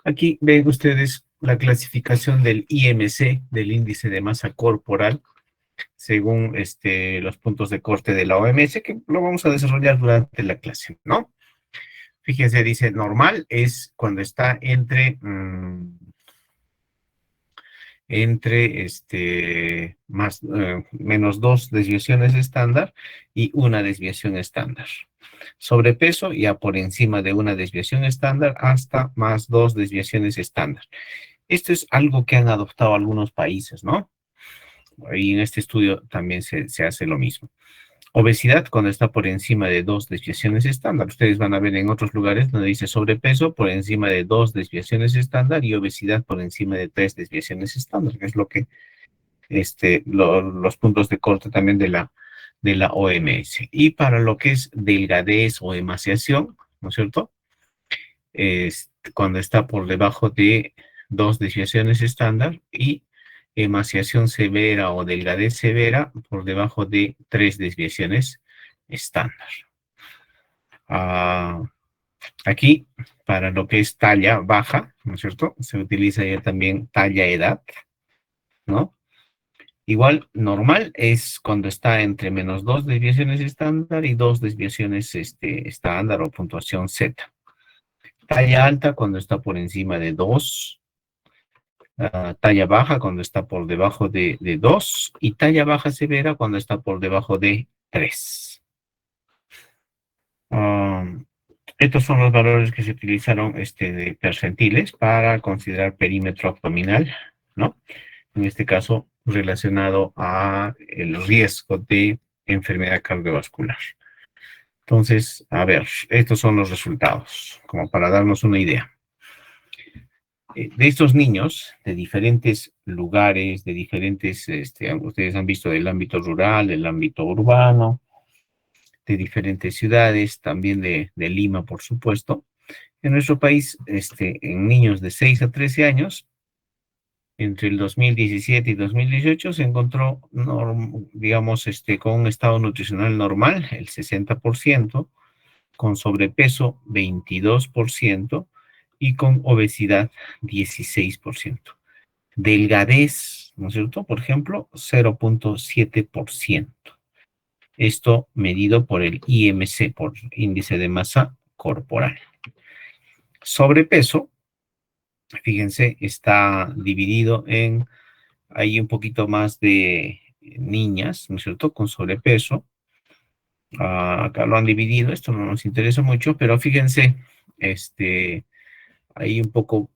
Aquí ven ustedes la clasificación del IMC, del índice de masa corporal, según los puntos de corte de la OMS, que lo vamos a desarrollar durante la clase, ¿no? Fíjense, dice normal es cuando está entre menos dos desviaciones estándar y una desviación estándar. Sobrepeso ya por encima de una desviación estándar hasta más dos desviaciones estándar. Esto es algo que han adoptado algunos países, ¿no? Y en este estudio también se hace lo mismo. Obesidad cuando está por encima de dos desviaciones estándar. Ustedes van a ver en otros lugares donde dice sobrepeso por encima de dos desviaciones estándar y obesidad por encima de tres desviaciones estándar, que es lo que los puntos de corte también de la OMS. Y para lo que es delgadez o emaciación, ¿no es cierto? Es cuando está por debajo de dos desviaciones estándar y emaciación severa o delgadez severa por debajo de tres desviaciones estándar. Ah, aquí, para lo que es talla baja, ¿no es cierto? Se utiliza ya también talla edad, ¿no? Igual, normal es cuando está entre menos dos desviaciones estándar y dos desviaciones estándar o puntuación Z. Talla alta cuando está por encima de 2. Talla baja cuando está por debajo de 2 y talla baja severa cuando está por debajo de 3. Estos son los valores que se utilizaron de percentiles para considerar perímetro abdominal, ¿no? En este caso, relacionado a el riesgo de enfermedad cardiovascular. Entonces, a ver, estos son los resultados, como para darnos una idea. De estos niños, de diferentes lugares, de diferentes, ustedes han visto del ámbito rural, del ámbito urbano, de diferentes ciudades, también de Lima, por supuesto. En nuestro país, en niños de 6 a 13 años, entre el 2017 y 2018 se encontró, digamos, con un estado nutricional normal, el 60%, con sobrepeso 22% y con obesidad 16%. Delgadez, ¿no es cierto? Por ejemplo, 0.7%. Esto medido por el IMC, por índice de masa corporal. Sobrepeso, fíjense, está dividido en, hay un poquito más de niñas, ¿no es cierto?, con sobrepeso. Acá lo han dividido, esto no nos interesa mucho, pero fíjense, hay un poco,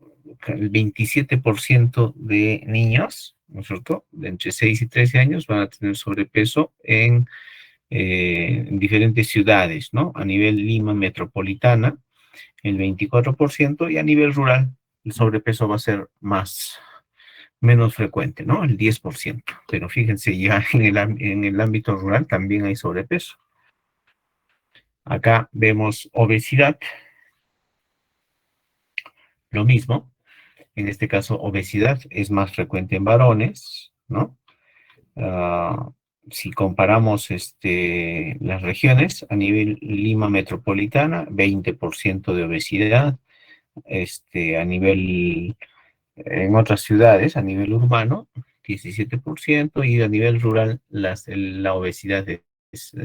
el 27% de niños, ¿no es cierto?, de entre 6 y 13 años van a tener sobrepeso en diferentes ciudades, ¿no? A nivel Lima metropolitana, el 24%, y a nivel rural, el sobrepeso va a ser menos frecuente, ¿no? El 10%. Pero fíjense, ya en el ámbito rural también hay sobrepeso. Acá vemos obesidad, lo mismo. En este caso, obesidad es más frecuente en varones, ¿no? Si comparamos las regiones, a nivel Lima metropolitana, 20% de obesidad, a nivel, en otras ciudades, a nivel urbano, 17%, y a nivel rural la obesidad es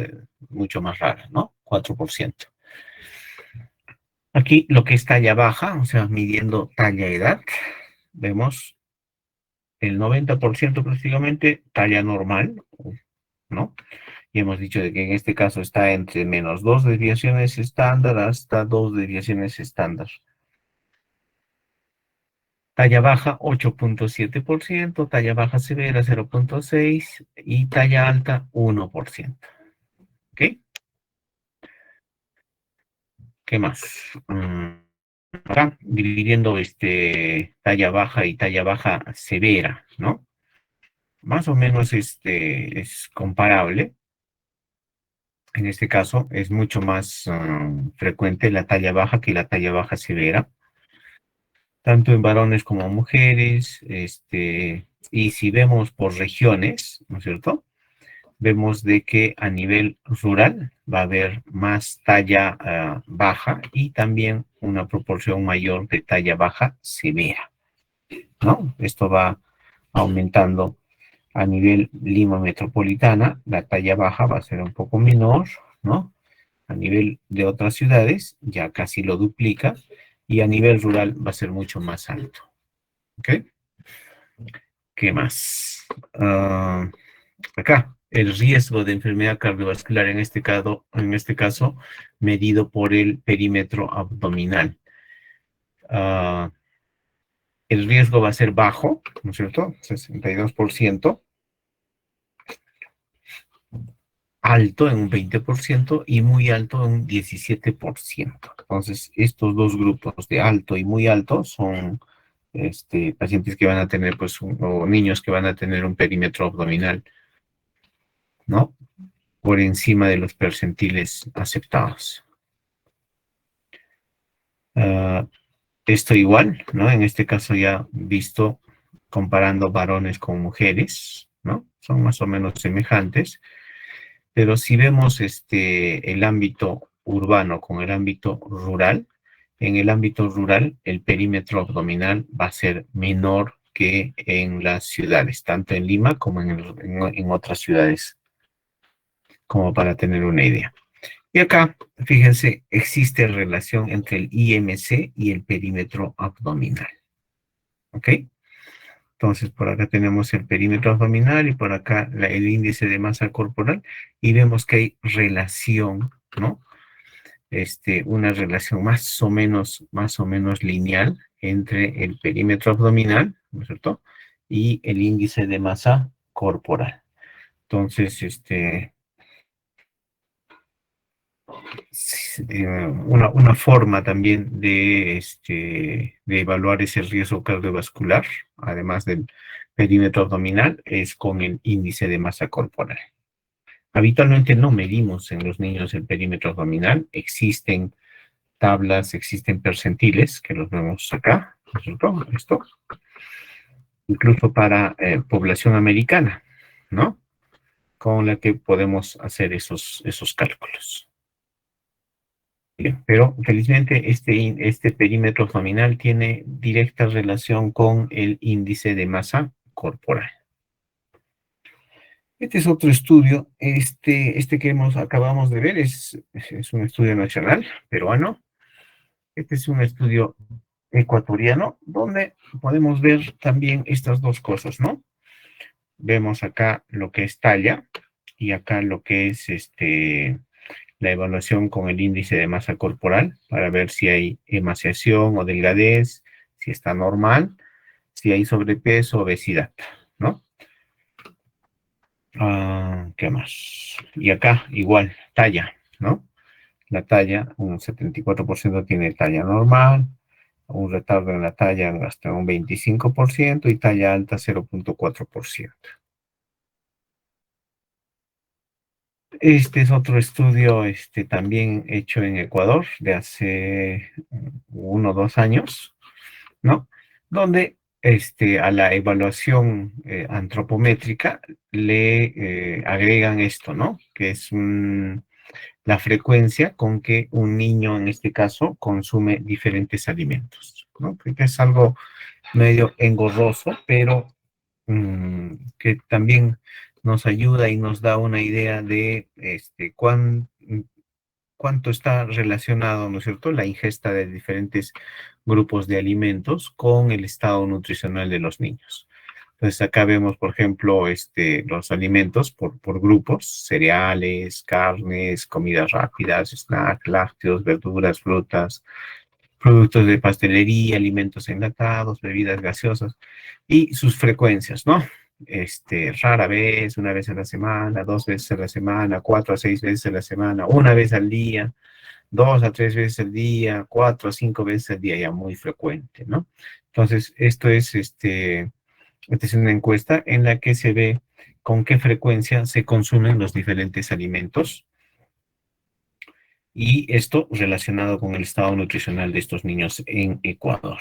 mucho más rara, ¿no? 4%. Aquí lo que es talla baja, o sea, midiendo talla edad, vemos el 90% prácticamente talla normal, ¿no? Y hemos dicho de que en este caso está entre menos dos desviaciones estándar hasta dos desviaciones estándar. Talla baja 8.7%, talla baja severa 0.6% y talla alta 1%. ¿Ok? ¿Qué más? Acá dividiendo talla baja y talla baja severa, ¿no? Más o menos es comparable. En este caso es mucho más frecuente la talla baja que la talla baja severa, tanto en varones como mujeres, y si vemos por regiones, ¿no es cierto? vemos de que a nivel rural va a haber más talla baja y también una proporción mayor de talla baja severa, ¿no? Esto va aumentando a nivel Lima metropolitana, la talla baja va a ser un poco menor, ¿no? A nivel de otras ciudades ya casi lo duplica y a nivel rural va a ser mucho más alto, ¿ok? ¿Qué más? Acá, el riesgo de enfermedad cardiovascular en este caso medido por el perímetro abdominal. Uh, el riesgo va a ser bajo, ¿no es cierto? 62%, alto en un 20% y muy alto en un 17%. Entonces, estos dos grupos de alto y muy alto son pacientes que van a tener, pues, o niños que van a tener un perímetro abdominal, ¿no? Por encima de los percentiles aceptados. Esto igual, ¿no? En este caso ya visto comparando varones con mujeres, ¿no? Son más o menos semejantes, pero si vemos el ámbito urbano con el ámbito rural, en el ámbito rural el perímetro abdominal va a ser menor que en las ciudades, tanto en Lima como en otras ciudades, como para tener una idea. Y acá, fíjense, existe relación entre el IMC y el perímetro abdominal. ¿Ok? Entonces, por acá tenemos el perímetro abdominal y por acá el índice de masa corporal y vemos que hay relación, ¿no? Una relación más o menos lineal entre el perímetro abdominal, ¿no es cierto? Y el índice de masa corporal. Entonces, una forma también de evaluar ese riesgo cardiovascular, además del perímetro abdominal, es con el índice de masa corporal. Habitualmente no medimos en los niños el perímetro abdominal, existen tablas, existen percentiles, que los vemos acá, esto, incluso para población americana, ¿no? Con la que podemos hacer esos cálculos. Bien, pero felizmente este perímetro abdominal tiene directa relación con el índice de masa corporal. Este es otro estudio, que acabamos de ver es un estudio nacional peruano. Este es un estudio ecuatoriano donde podemos ver también estas dos cosas, ¿no? Vemos acá lo que es talla y acá lo que es la evaluación con el índice de masa corporal para ver si hay emaciación o delgadez, si está normal, si hay sobrepeso, obesidad, ¿no? ¿Qué más? Y acá igual, talla, ¿no? La talla, un 74% tiene talla normal, un retardo en la talla hasta un 25% y talla alta 0.4%. Este es otro estudio también hecho en Ecuador de hace 1 o 2 años, ¿no? Donde a la evaluación antropométrica le agregan esto, ¿no? Que es la frecuencia con que un niño, en este caso, consume diferentes alimentos, ¿no? Que es algo medio engorroso, pero que también nos ayuda y nos da una idea de cuánto está relacionado, ¿no es cierto?, la ingesta de diferentes grupos de alimentos con el estado nutricional de los niños. Entonces acá vemos, por ejemplo, los alimentos por grupos: cereales, carnes, comidas rápidas, snacks, lácteos, verduras, frutas, productos de pastelería, alimentos enlatados, bebidas gaseosas y sus frecuencias, ¿no? Rara vez, 1 vez a la semana, 2 veces a la semana, 4 a 6 veces a la semana, 1 vez al día, 2 a 3 veces al día, 4 a 5 veces al día, ya muy frecuente, ¿no? Entonces, esta es una encuesta en la que se ve con qué frecuencia se consumen los diferentes alimentos y esto relacionado con el estado nutricional de estos niños en Ecuador.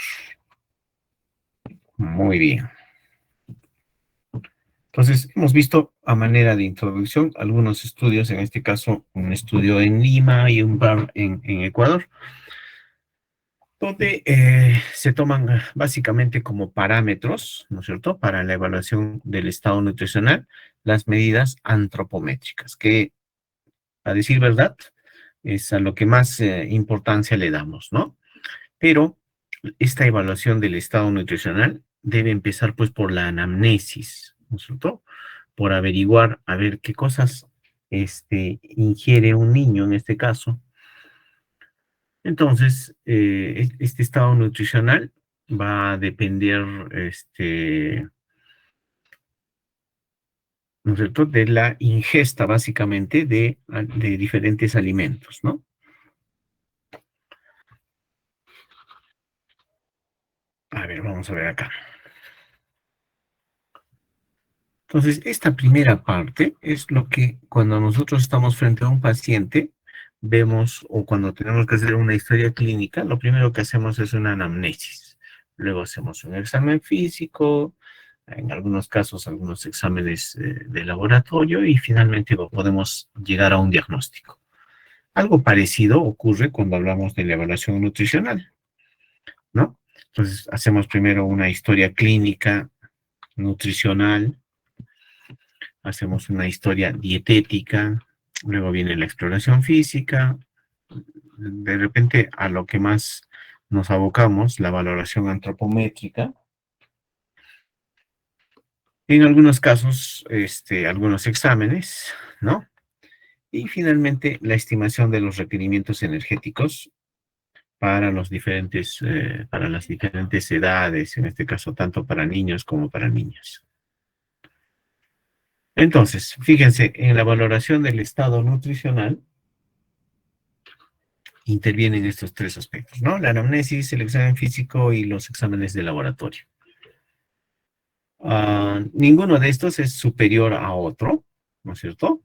Muy bien. Entonces, hemos visto a manera de introducción algunos estudios, en este caso un estudio en Lima y un par en Ecuador, donde se toman básicamente como parámetros, ¿no es cierto?, para la evaluación del estado nutricional, las medidas antropométricas, que, a decir verdad, es a lo que más importancia le damos, ¿no? Pero esta evaluación del estado nutricional debe empezar pues por la anamnesis, ¿no es cierto? Por averiguar a ver qué cosas ingiere un niño en este caso. Entonces, este estado nutricional va a depender, ¿no es cierto?, de la ingesta básicamente de diferentes alimentos, ¿no? A ver, vamos a ver acá. Entonces, esta primera parte es lo que cuando nosotros estamos frente a un paciente, vemos, o cuando tenemos que hacer una historia clínica, lo primero que hacemos es una anamnesis. Luego hacemos un examen físico, en algunos casos algunos exámenes de laboratorio y finalmente podemos llegar a un diagnóstico. Algo parecido ocurre cuando hablamos de la evaluación nutricional, ¿no? Entonces, hacemos primero una historia clínica, nutricional, hacemos una historia dietética, luego viene la exploración física, de repente a lo que más nos abocamos, la valoración antropométrica, en algunos casos, algunos exámenes, ¿no? Y finalmente la estimación de los requerimientos energéticos para las diferentes edades, en este caso tanto para niños como para niñas. Entonces, fíjense, en la valoración del estado nutricional intervienen estos tres aspectos, ¿no? La anamnesis, el examen físico y los exámenes de laboratorio. Ninguno de estos es superior a otro, ¿no es cierto?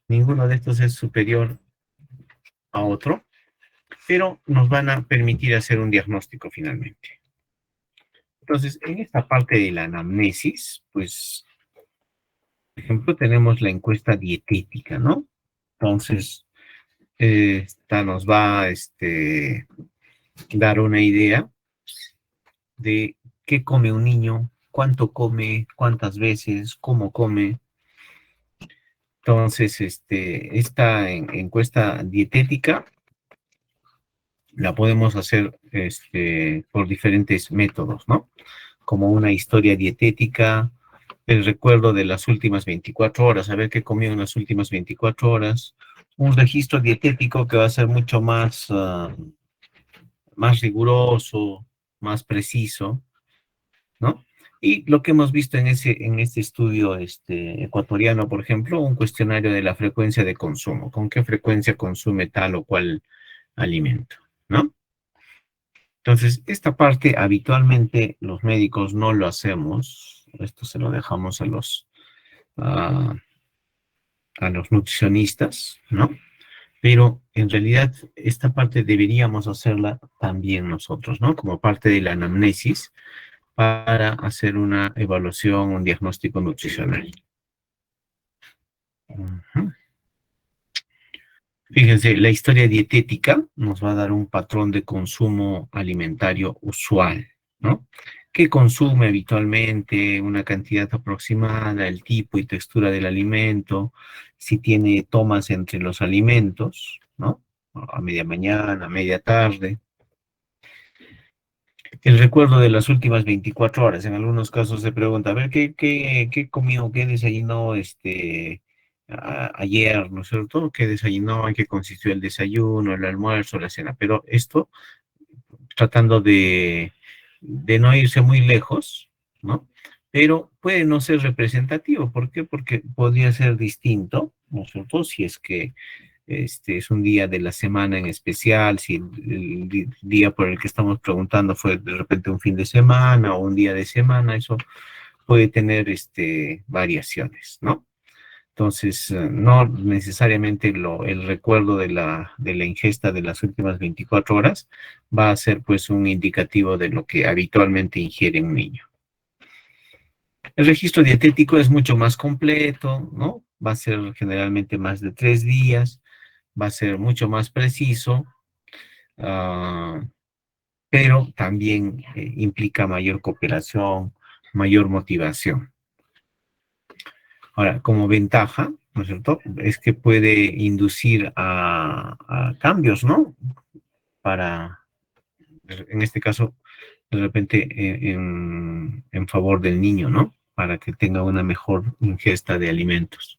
Ninguno de estos es superior a otro, pero nos van a permitir hacer un diagnóstico finalmente. Entonces, en esta parte de la anamnesis, pues, por ejemplo, tenemos la encuesta dietética, ¿no? Entonces, esta nos va a dar una idea de qué come un niño, cuánto come, cuántas veces, cómo come. Entonces, esta encuesta dietética la podemos hacer por diferentes métodos, ¿no? Como una historia dietética, el recuerdo de las últimas 24 horas, a ver qué comió en las últimas 24 horas, un registro dietético que va a ser mucho más riguroso, más preciso, ¿no? Y lo que hemos visto en este estudio ecuatoriano, por ejemplo, un cuestionario de la frecuencia de consumo, con qué frecuencia consume tal o cual alimento, ¿no? Entonces, esta parte habitualmente los médicos no lo hacemos, esto se lo dejamos a, a los nutricionistas, ¿no? Pero en realidad esta parte deberíamos hacerla también nosotros, ¿no? Como parte de la anamnesis para hacer una evaluación, un diagnóstico nutricional. Ujú. Fíjense, la historia dietética nos va a dar un patrón de consumo alimentario usual, ¿no? ¿Qué consume habitualmente? Una cantidad aproximada, el tipo y textura del alimento, si tiene tomas entre los alimentos, ¿no? A media mañana, a media tarde. El recuerdo de las últimas 24 horas. En algunos casos se pregunta, a ver, ¿qué comió, qué desayunó ayer, ¿no es cierto? ¿Qué desayunó? ¿En qué consistió el desayuno, el almuerzo, la cena? Pero esto, tratando de no irse muy lejos, ¿no? Pero puede no ser representativo. ¿Por qué? Porque podría ser distinto, ¿no es cierto? Si es que es un día de la semana en especial, si el día por el que estamos preguntando fue de repente un fin de semana o un día de semana, eso puede tener variaciones, ¿no? Entonces, no necesariamente el recuerdo de la ingesta de las últimas 24 horas va a ser pues un indicativo de lo que habitualmente ingiere un niño. El registro dietético es mucho más completo, ¿no? Va a ser generalmente más de 3 días, va a ser mucho más preciso, ah, pero también implica mayor cooperación, mayor motivación. Ahora, como ventaja, ¿no es cierto? Es que puede inducir a cambios, ¿no? Para, en este caso, de repente, en favor del niño, ¿no? Para que tenga una mejor ingesta de alimentos.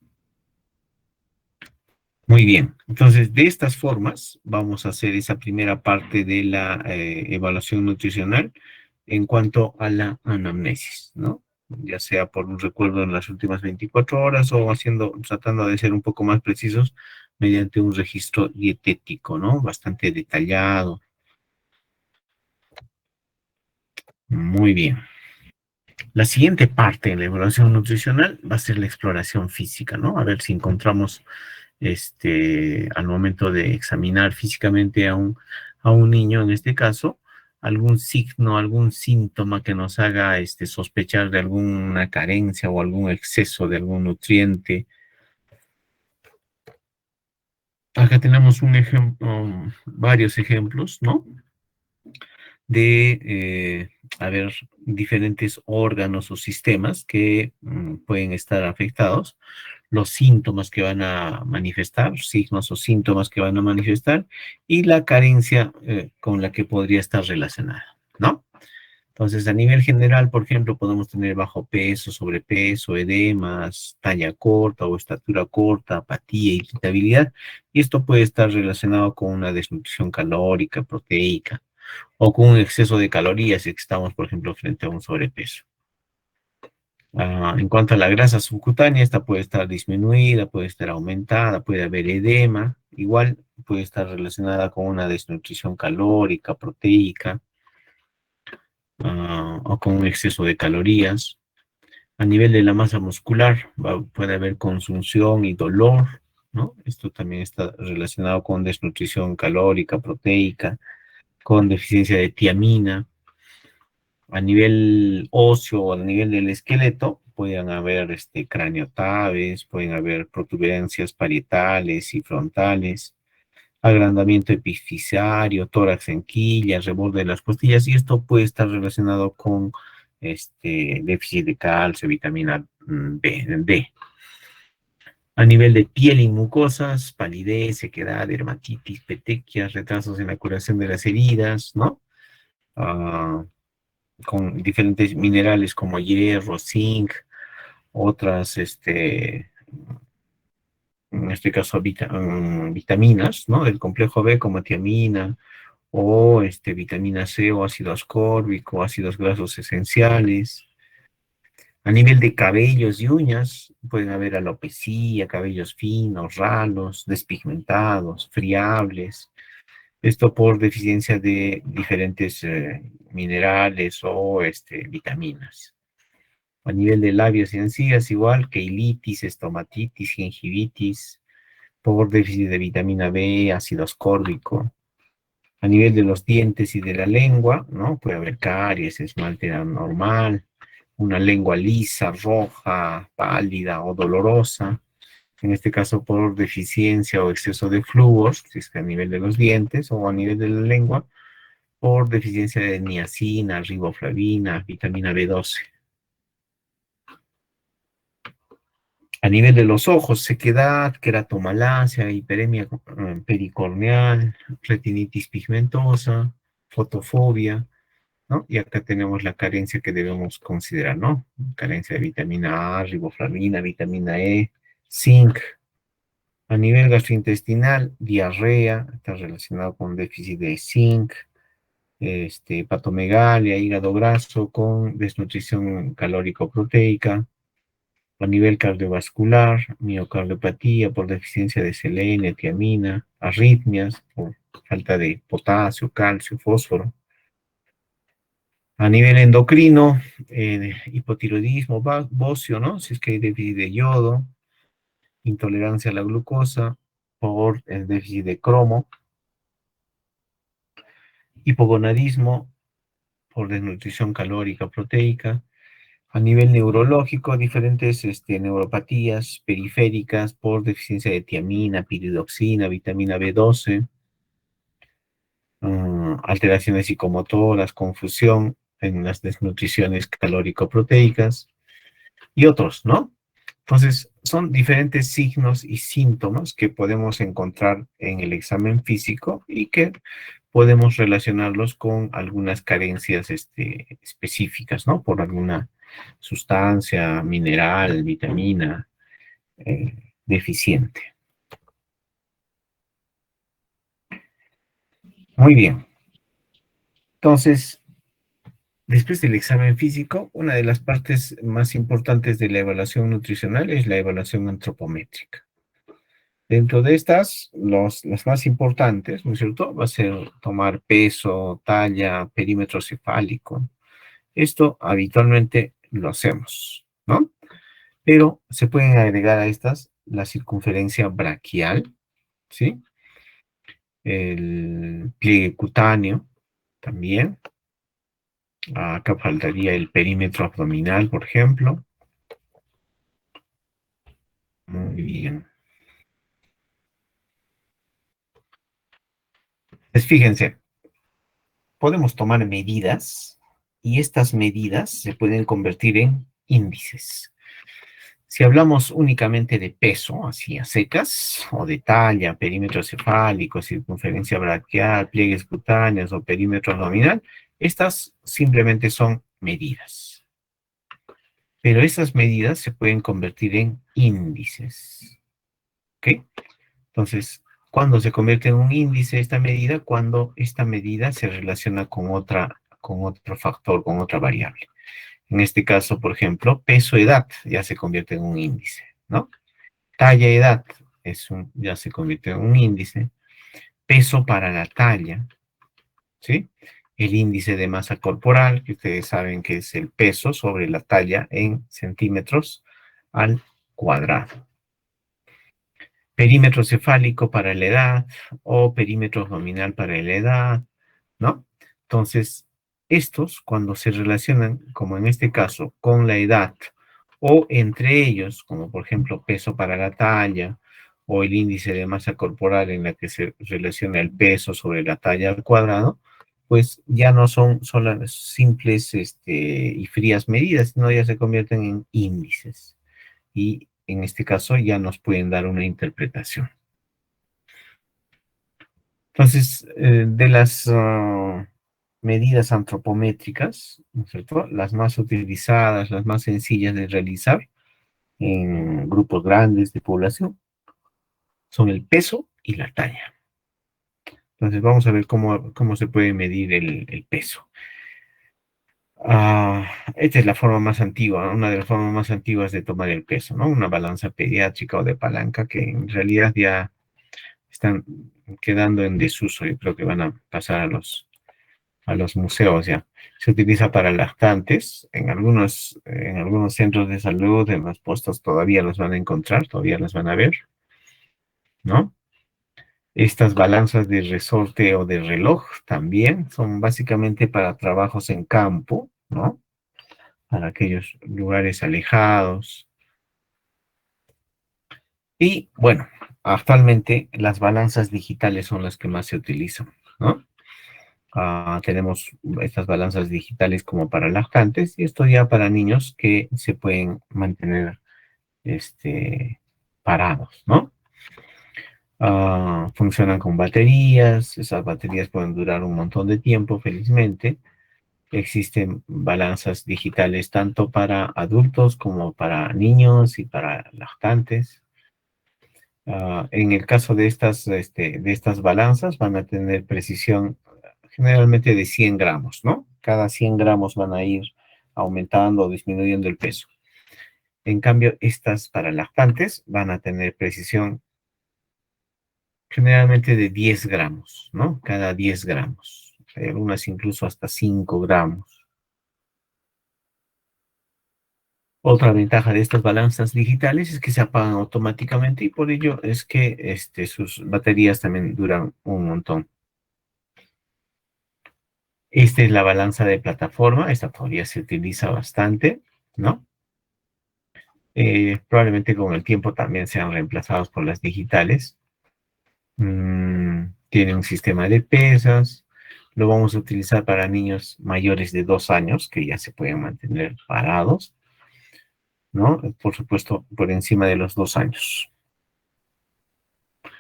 Muy bien, entonces de estas formas vamos a hacer esa primera parte de la evaluación nutricional en cuanto a la anamnesis, ¿no? Ya sea por un recuerdo en las últimas 24 horas o tratando de ser un poco más precisos mediante un registro dietético, ¿no? Bastante detallado. Muy bien. La siguiente parte de la evaluación nutricional va a ser la exploración física, ¿no? A ver si encontramos al momento de examinar físicamente a un niño, en este caso, algún signo, algún síntoma que nos haga sospechar de alguna carencia o algún exceso de algún nutriente. Acá tenemos un ejemplo, varios ejemplos, ¿no? De, a ver, diferentes órganos o sistemas que pueden estar afectados, los síntomas que van a manifestar, signos o síntomas que van a manifestar, y la carencia con la que podría estar relacionada, ¿no? Entonces, a nivel general, por ejemplo, podemos tener bajo peso, sobrepeso, edemas, talla corta o estatura corta, apatía, irritabilidad, y esto puede estar relacionado con una desnutrición calórica, proteica, o con un exceso de calorías si estamos, por ejemplo, frente a un sobrepeso. En cuanto a la grasa subcutánea, esta puede estar disminuida, puede estar aumentada, puede haber edema, igual puede estar relacionada con una desnutrición calórica, proteica, o con un exceso de calorías. A nivel de la masa muscular, puede haber consunción y dolor, ¿no? Esto también está relacionado con desnutrición calórica, proteica, con deficiencia de tiamina. A nivel óseo o a nivel del esqueleto, pueden haber craniotabes, pueden haber protuberancias parietales y frontales, agrandamiento epifisario, tórax en quilla, reborde de las costillas, y esto puede estar relacionado con déficit de calcio, vitamina D. A nivel de piel y mucosas, palidez, sequedad, dermatitis, petequias, retrasos en la curación de las heridas, ¿no? Ah, con diferentes minerales como hierro, zinc, otras, en este caso, vitaminas, ¿no? Del complejo B como tiamina o vitamina C o ácido ascórbico, ácidos grasos esenciales. A nivel de cabellos y uñas, pueden haber alopecia, cabellos finos, ralos, despigmentados, friables. Esto por deficiencia de diferentes minerales o vitaminas. A nivel de labios y encías, igual, keilitis, estomatitis, gingivitis, por déficit de vitamina B, ácido ascórbico. A nivel de los dientes y de la lengua, ¿no? Puede haber caries, esmalte anormal, una lengua lisa, roja, pálida o dolorosa. En este caso, por deficiencia o exceso de flúor, si es que a nivel de los dientes o a nivel de la lengua, por deficiencia de niacina, riboflavina, vitamina B12. A nivel de los ojos, sequedad, queratomalacia, hiperemia pericorneal, retinitis pigmentosa, fotofobia, ¿no? Y acá tenemos la carencia que debemos considerar, ¿no? Carencia de vitamina A, riboflavina, vitamina E, zinc. A nivel gastrointestinal, diarrea, está relacionado con déficit de zinc, hepatomegalia, hígado graso con desnutrición calórico-proteica. A nivel cardiovascular, miocardiopatía por deficiencia de selenio, tiamina, arritmias por falta de potasio, calcio, fósforo. A nivel endocrino, hipotiroidismo, bocio, ¿no? Si es que hay déficit de yodo, intolerancia a la glucosa por el déficit de cromo, hipogonadismo por desnutrición calórica proteica. A nivel neurológico, diferentes neuropatías periféricas por deficiencia de tiamina, piridoxina, vitamina B12, alteraciones psicomotoras, confusión en las desnutriciones calórico-proteicas y otros, ¿no? Entonces, son diferentes signos y síntomas que podemos encontrar en el examen físico y que podemos relacionarlos con algunas carencias específicas, ¿no? Por alguna sustancia, mineral, vitamina deficiente. Muy bien. Entonces, después del examen físico, una de las partes más importantes de la evaluación nutricional es la evaluación antropométrica. Dentro de estas, las más importantes, ¿no es cierto? Va a ser tomar peso, talla, perímetro cefálico. Esto habitualmente lo hacemos, ¿no? Pero se pueden agregar a estas la circunferencia braquial, ¿sí? El pliegue cutáneo también. Acá faltaría el perímetro abdominal, por ejemplo. Muy bien. Pues fíjense, podemos tomar medidas y estas medidas se pueden convertir en índices. Si hablamos únicamente de peso, así a secas, o de talla, perímetro cefálico, circunferencia braquial, pliegues cutáneos o perímetro abdominal, estas simplemente son medidas. Pero esas medidas se pueden convertir en índices. ¿Ok? Entonces, ¿cuándo se convierte en un índice esta medida? Cuando esta medida se relaciona con otro factor, con otra variable. En este caso, por ejemplo, peso-edad ya se convierte en un índice, ¿no? Talla-edad ya se convierte en un índice. Peso para la talla, ¿sí? El índice de masa corporal, que ustedes saben que es el peso sobre la talla en centímetros al cuadrado. Perímetro cefálico para la edad o perímetro abdominal para la edad, ¿no? Entonces, estos, cuando se relacionan, como en este caso, con la edad, o entre ellos, como por ejemplo peso para la talla, o el índice de masa corporal en la que se relaciona el peso sobre la talla al cuadrado, pues ya no son solo simples y frías medidas, sino ya se convierten en índices. Y en este caso ya nos pueden dar una interpretación. Entonces, de las medidas antropométricas, ¿no es cierto? Las más utilizadas, las más sencillas de realizar en grupos grandes de población son el peso y la talla. Entonces, vamos a ver cómo se puede medir el peso. Esta es la forma más antigua, una de las formas más antiguas de tomar el peso, ¿no? Una balanza pediátrica o de palanca que en realidad ya están quedando en desuso. Yo creo que van a pasar a los museos ya. Se utiliza para lactantes. En algunos centros de salud, en los puestos todavía los van a encontrar, todavía los van a ver, ¿no? Estas balanzas de resorte o de reloj también son básicamente para trabajos en campo, ¿no? Para aquellos lugares alejados. Y bueno, actualmente las balanzas digitales son las que más se utilizan, ¿no? Tenemos estas balanzas digitales como para lactantes y esto ya para niños que se pueden mantener parados, ¿no? Funcionan con baterías, esas baterías pueden durar un montón de tiempo, felizmente. Existen balanzas digitales tanto para adultos como para niños y para lactantes. En el caso de estas balanzas van a tener precisión generalmente de 100 gramos, ¿no? Cada 100 gramos van a ir aumentando o disminuyendo el peso. En cambio, estas para lactantes van a tener precisión generalmente de 10 gramos, ¿no? Cada 10 gramos. Hay algunas incluso hasta 5 gramos. Otra ventaja de estas balanzas digitales es que se apagan automáticamente y por ello es que sus baterías también duran un montón. Esta es la balanza de plataforma, esta todavía se utiliza bastante. ¿no? Probablemente con el tiempo también sean reemplazados por las digitales. Tiene un sistema de pesas. Lo vamos a utilizar para niños mayores de 2 años, que ya se pueden mantener parados, ¿no? Por supuesto, por encima de los 2 años.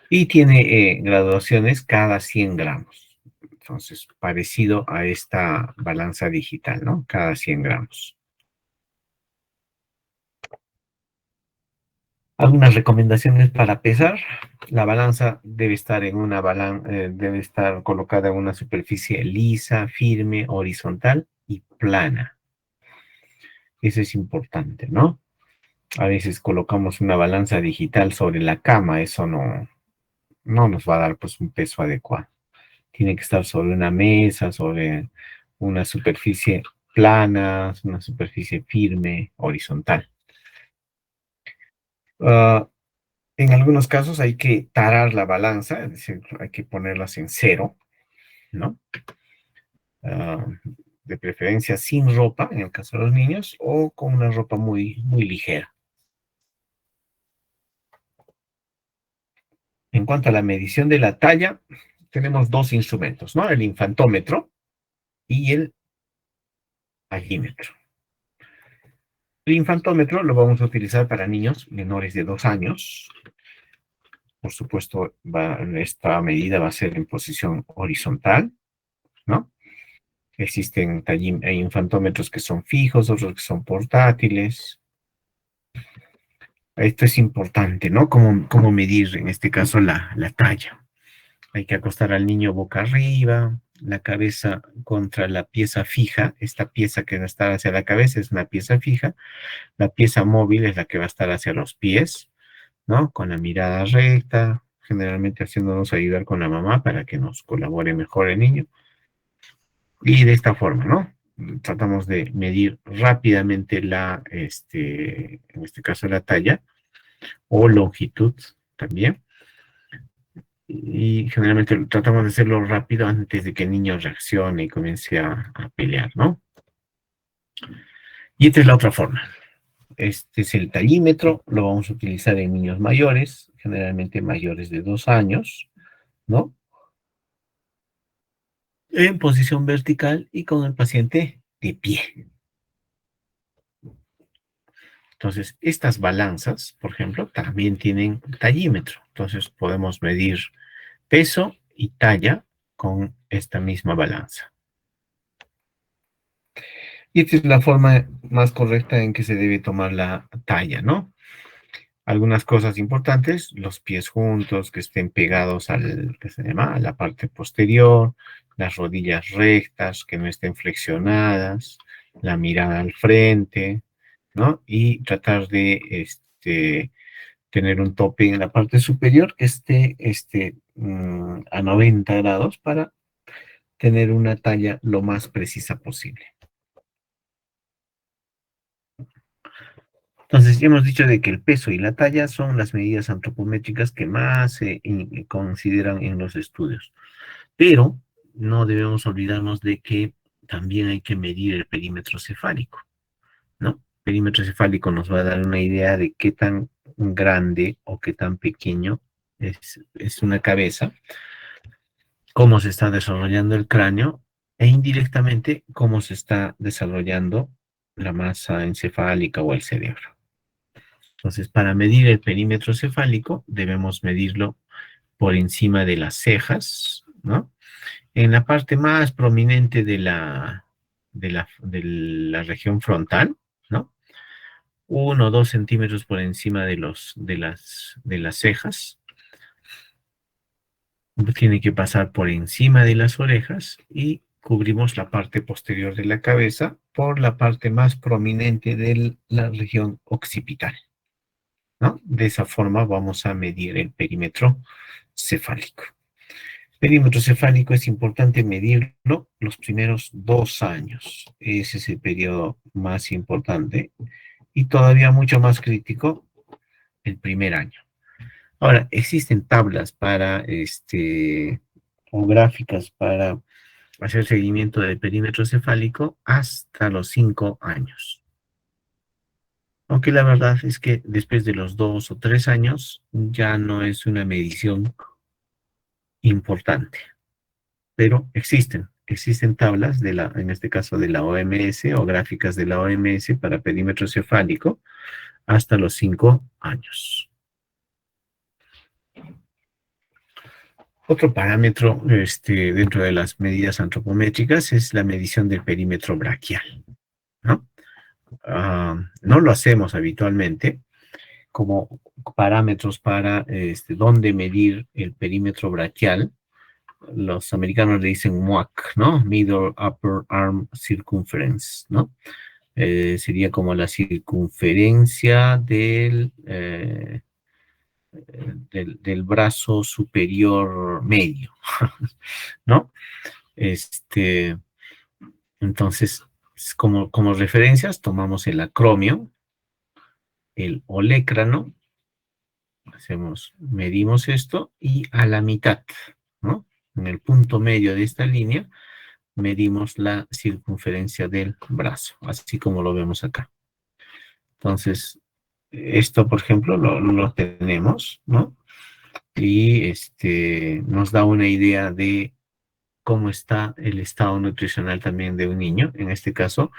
Y tiene graduaciones cada 100 gramos. Entonces, parecido a esta balanza digital, ¿no? Cada 100 gramos. Algunas recomendaciones para pesar. La balanza debe estar debe estar colocada en una superficie lisa, firme, horizontal y plana. Eso es importante, ¿no? A veces colocamos una balanza digital sobre la cama, eso no nos va a dar pues un peso adecuado. Tiene que estar sobre una mesa, sobre una superficie plana, una superficie firme, horizontal. Ah, en algunos casos hay que tarar la balanza, es decir, hay que ponerlas en cero, ¿no? Ah, de preferencia sin ropa, en el caso de los niños, o con una ropa muy, muy ligera. En cuanto a la medición de la talla, tenemos dos instrumentos, ¿no? El infantómetro y el alímetro. El infantómetro lo vamos a utilizar para niños menores de 2 años. Por supuesto, esta medida va a ser en posición horizontal, ¿no? Existen infantómetros que son fijos, otros que son portátiles. Esto es importante, ¿no? Cómo medir, en este caso, la talla. Hay que acostar al niño boca arriba, la cabeza contra la pieza fija. Esta pieza que va a estar hacia la cabeza es una pieza fija. La pieza móvil es la que va a estar hacia los pies, ¿no? Con la mirada recta, generalmente haciéndonos ayudar con la mamá para que nos colabore mejor el niño. Y de esta forma, ¿no? Tratamos de medir rápidamente en este caso la talla o longitud también. Y generalmente tratamos de hacerlo rápido antes de que el niño reaccione y comience a pelear, ¿no? Y esta es la otra forma. Este es el tallímetro, lo vamos a utilizar en niños mayores, generalmente mayores de 2 años, ¿no? En posición vertical y con el paciente de pie. Entonces, estas balanzas, por ejemplo, también tienen tallímetro. Entonces, podemos medir peso y talla con esta misma balanza. Y esta es la forma más correcta en que se debe tomar la talla, ¿no? Algunas cosas importantes, los pies juntos, que estén pegados ¿qué se llama? A la parte posterior, las rodillas rectas, que no estén flexionadas, la mirada al frente, ¿no? Y tratar de tener un tope en la parte superior que esté a 90 grados para tener una talla lo más precisa posible. Entonces, ya hemos dicho de que el peso y la talla son las medidas antropométricas que más se consideran en los estudios. Pero no debemos olvidarnos de que también hay que medir el perímetro cefálico, ¿no? El perímetro cefálico nos va a dar una idea de qué tan grande o qué tan pequeño es una cabeza, cómo se está desarrollando el cráneo e indirectamente cómo se está desarrollando la masa encefálica o el cerebro. Entonces, para medir el perímetro cefálico, debemos medirlo por encima de las cejas, ¿no? En la parte más prominente de la región frontal, ¿no? 1 o 2 centímetros por encima de las cejas. Tiene que pasar por encima de las orejas y cubrimos la parte posterior de la cabeza por la parte más prominente de la región occipital, ¿no? De esa forma vamos a medir el perímetro cefálico. Perímetro cefálico es importante medirlo los primeros 2 años. Ese es el periodo más importante y todavía mucho más crítico el primer año. Ahora, existen tablas o gráficas para hacer seguimiento del perímetro cefálico hasta los 5 años. Aunque la verdad es que después de los 2 o 3 años ya no es una medición importante, pero existen tablas en este caso de la OMS o gráficas de la OMS para perímetro cefálico hasta los 5 años. Otro parámetro dentro de las medidas antropométricas es la medición del perímetro braquial, ¿no? No lo hacemos habitualmente como parámetros para dónde medir el perímetro braquial. Los americanos le dicen MUAC, ¿no? Middle Upper Arm Circumference, ¿no? Sería como la circunferencia del brazo superior medio, ¿no? Este, entonces, como referencias, tomamos el acromio, el olecrano, medimos esto y a la mitad, ¿no? En el punto medio de esta línea, medimos la circunferencia del brazo, así como lo vemos acá. Entonces, esto, por ejemplo, lo tenemos, ¿no? Y nos da una idea de cómo está el estado nutricional también de un niño, en este caso,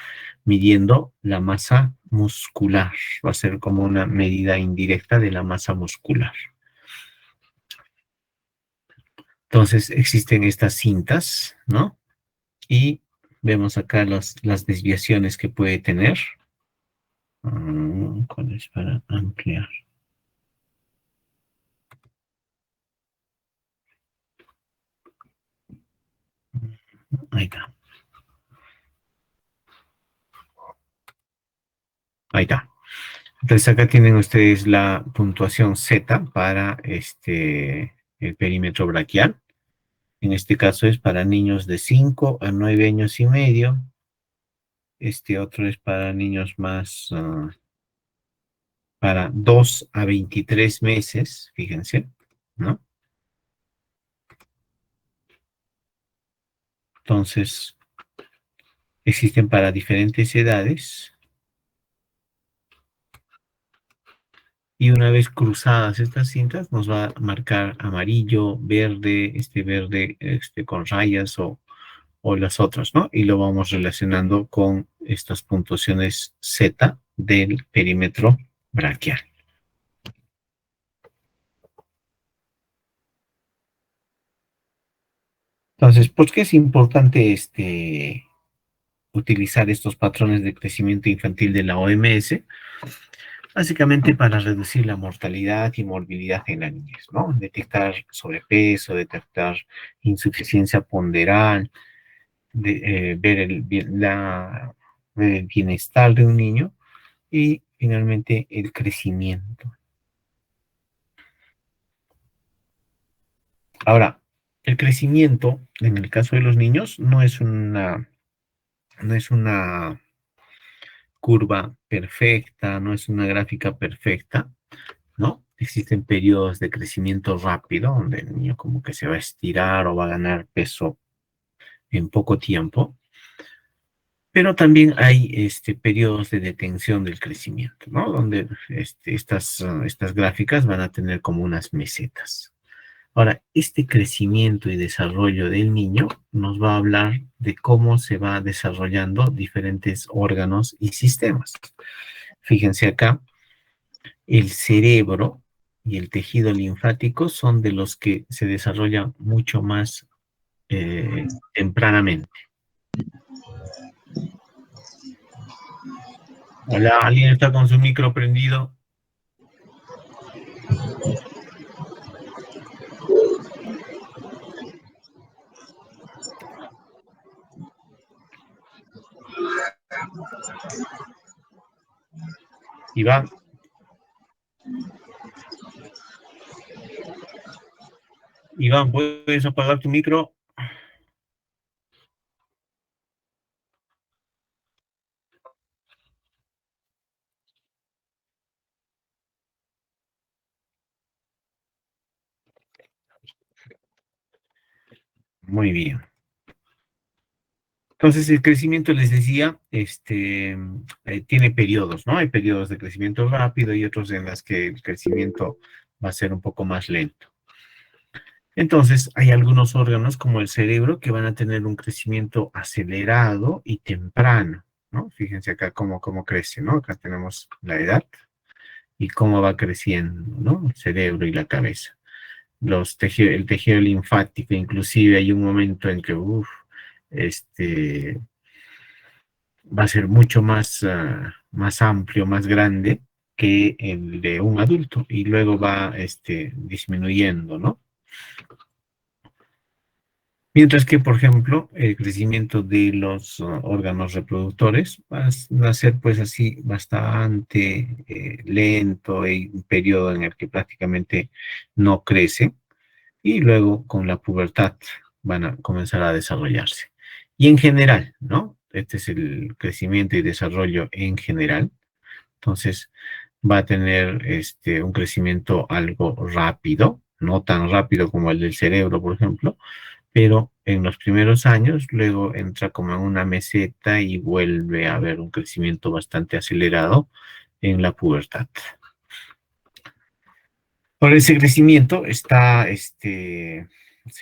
midiendo la masa muscular. Va a ser como una medida indirecta de la masa muscular. Entonces, existen estas cintas, ¿no? Y vemos acá las desviaciones que puede tener. ¿Cuál es para ampliar? Ahí está. Ahí está. Entonces acá tienen ustedes la puntuación Z para el perímetro braquial. En este caso es para niños de 5 a 9 años y medio. Este otro es para niños más, para 2 a 23 meses, fíjense, ¿no? Entonces, existen para diferentes edades. Y una vez cruzadas estas cintas, nos va a marcar amarillo, verde, verde con rayas o las otras, ¿no? Y lo vamos relacionando con estas puntuaciones Z del perímetro braquial. Entonces, ¿por qué es importante utilizar estos patrones de crecimiento infantil de la OMS? Básicamente para reducir la mortalidad y morbilidad en la niñez, ¿no? Detectar sobrepeso, detectar insuficiencia ponderal, ver ver el bienestar de un niño y finalmente el crecimiento. Ahora, el crecimiento en el caso de los niños no es una curva perfecta, no es una gráfica perfecta, ¿no? Existen periodos de crecimiento rápido donde el niño como que se va a estirar o va a ganar peso en poco tiempo, pero también hay periodos de detención del crecimiento, ¿no? Donde estas gráficas van a tener como unas mesetas. Ahora, este crecimiento y desarrollo del niño nos va a hablar de cómo se va desarrollando diferentes órganos y sistemas. Fíjense acá, el cerebro y el tejido linfático son de los que se desarrollan mucho más tempranamente. Hola, ¿alguien está con su micro prendido? Iván, Iván, ¿puedes apagar tu micro? Muy bien. Entonces, el crecimiento, les decía, tiene periodos, ¿no? Hay periodos de crecimiento rápido y otros en los que el crecimiento va a ser un poco más lento. Entonces, hay algunos órganos como el cerebro que van a tener un crecimiento acelerado y temprano, ¿no? Fíjense acá cómo crece, ¿no? Acá tenemos la edad y cómo va creciendo, ¿no? El cerebro y la cabeza. El tejido linfático, inclusive hay un momento en que, este, va a ser mucho más, más amplio, más grande que el de un adulto y luego va disminuyendo, ¿no? Mientras que, por ejemplo, el crecimiento de los órganos reproductores va a ser pues así bastante lento, hay un periodo en el que prácticamente no crece y luego con la pubertad van a comenzar a desarrollarse. Y en general, ¿no? Este es el crecimiento y desarrollo en general. Entonces, va a tener un crecimiento algo rápido, no tan rápido como el del cerebro, por ejemplo, pero en los primeros años, luego entra como en una meseta y vuelve a haber un crecimiento bastante acelerado en la pubertad. Por ese crecimiento se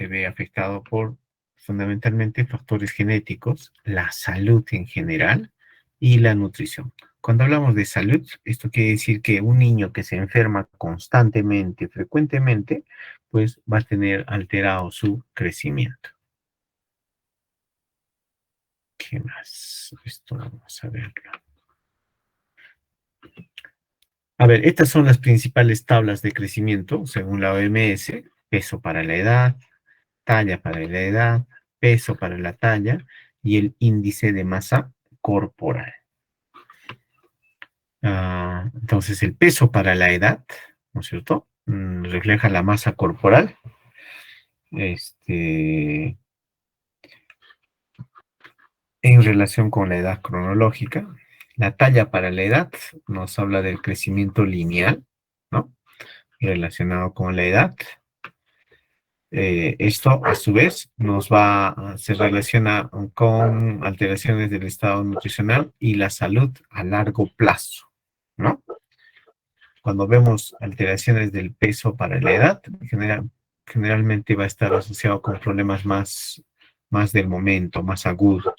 ve afectado por fundamentalmente factores genéticos, la salud en general y la nutrición. Cuando hablamos de salud, esto quiere decir que un niño que se enferma constantemente, frecuentemente, pues va a tener alterado su crecimiento. ¿Qué más? Esto vamos a verlo. A ver, estas son las principales tablas de crecimiento según la OMS: peso para la edad, talla para la edad, peso para la talla y el índice de masa corporal. Entonces, el peso para la edad, ¿no es cierto? Refleja la masa corporal. En relación con la edad cronológica. La talla para la edad nos habla del crecimiento lineal, ¿no? Relacionado con la edad. Esto, a su vez, se relaciona con alteraciones del estado nutricional y la salud a largo plazo, ¿no? Cuando vemos alteraciones del peso para la edad, generalmente va a estar asociado con problemas más del momento, más agudos.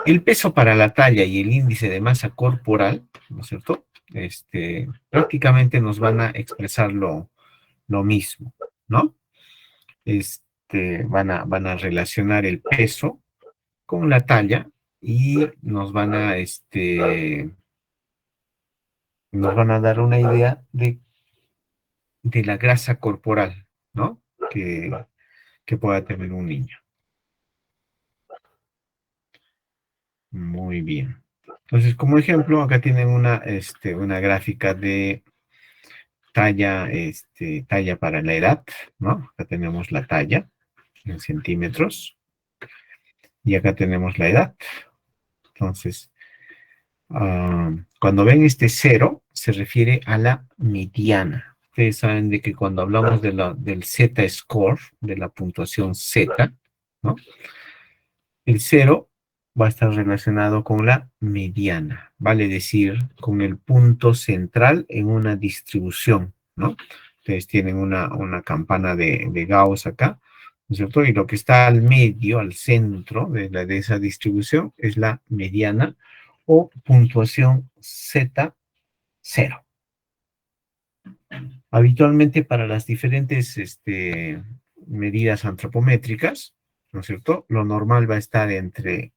El peso para la talla y el índice de masa corporal, ¿no es cierto? Prácticamente nos van a expresar lo mismo, ¿no? Van a relacionar el peso con la talla y nos van a dar una idea de la grasa corporal, ¿no? Que pueda tener un niño. Muy bien. Entonces, como ejemplo, acá tienen una gráfica de talla para la edad, ¿no? Acá tenemos la talla en centímetros y acá tenemos la edad. Entonces, cuando ven este 0, se refiere a la mediana. Ustedes saben de que cuando hablamos del Z-score, de la puntuación Z, ¿no? El 0 va a estar relacionado con la mediana, vale decir, con el punto central en una distribución, ¿no? Ustedes tienen una campana de Gauss acá, ¿no es cierto? Y lo que está al medio, al centro de esa distribución es la mediana o puntuación Z0. Habitualmente para las diferentes medidas antropométricas, ¿no es cierto? Lo normal va a estar entre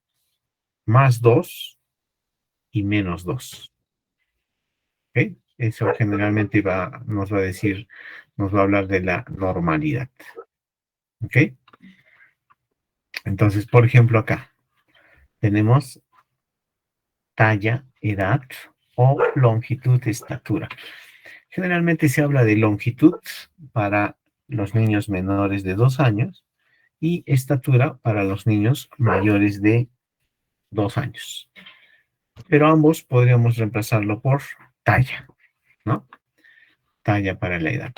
+2 y -2. ¿Ok? Eso generalmente nos va a decir, nos va a hablar de la normalidad. ¿Ok? Entonces, por ejemplo, acá tenemos talla, edad o longitud, estatura. Generalmente se habla de longitud para los niños menores de 2 años y estatura para los niños mayores de 2 años. Pero ambos podríamos reemplazarlo por talla, ¿no? Talla para la edad.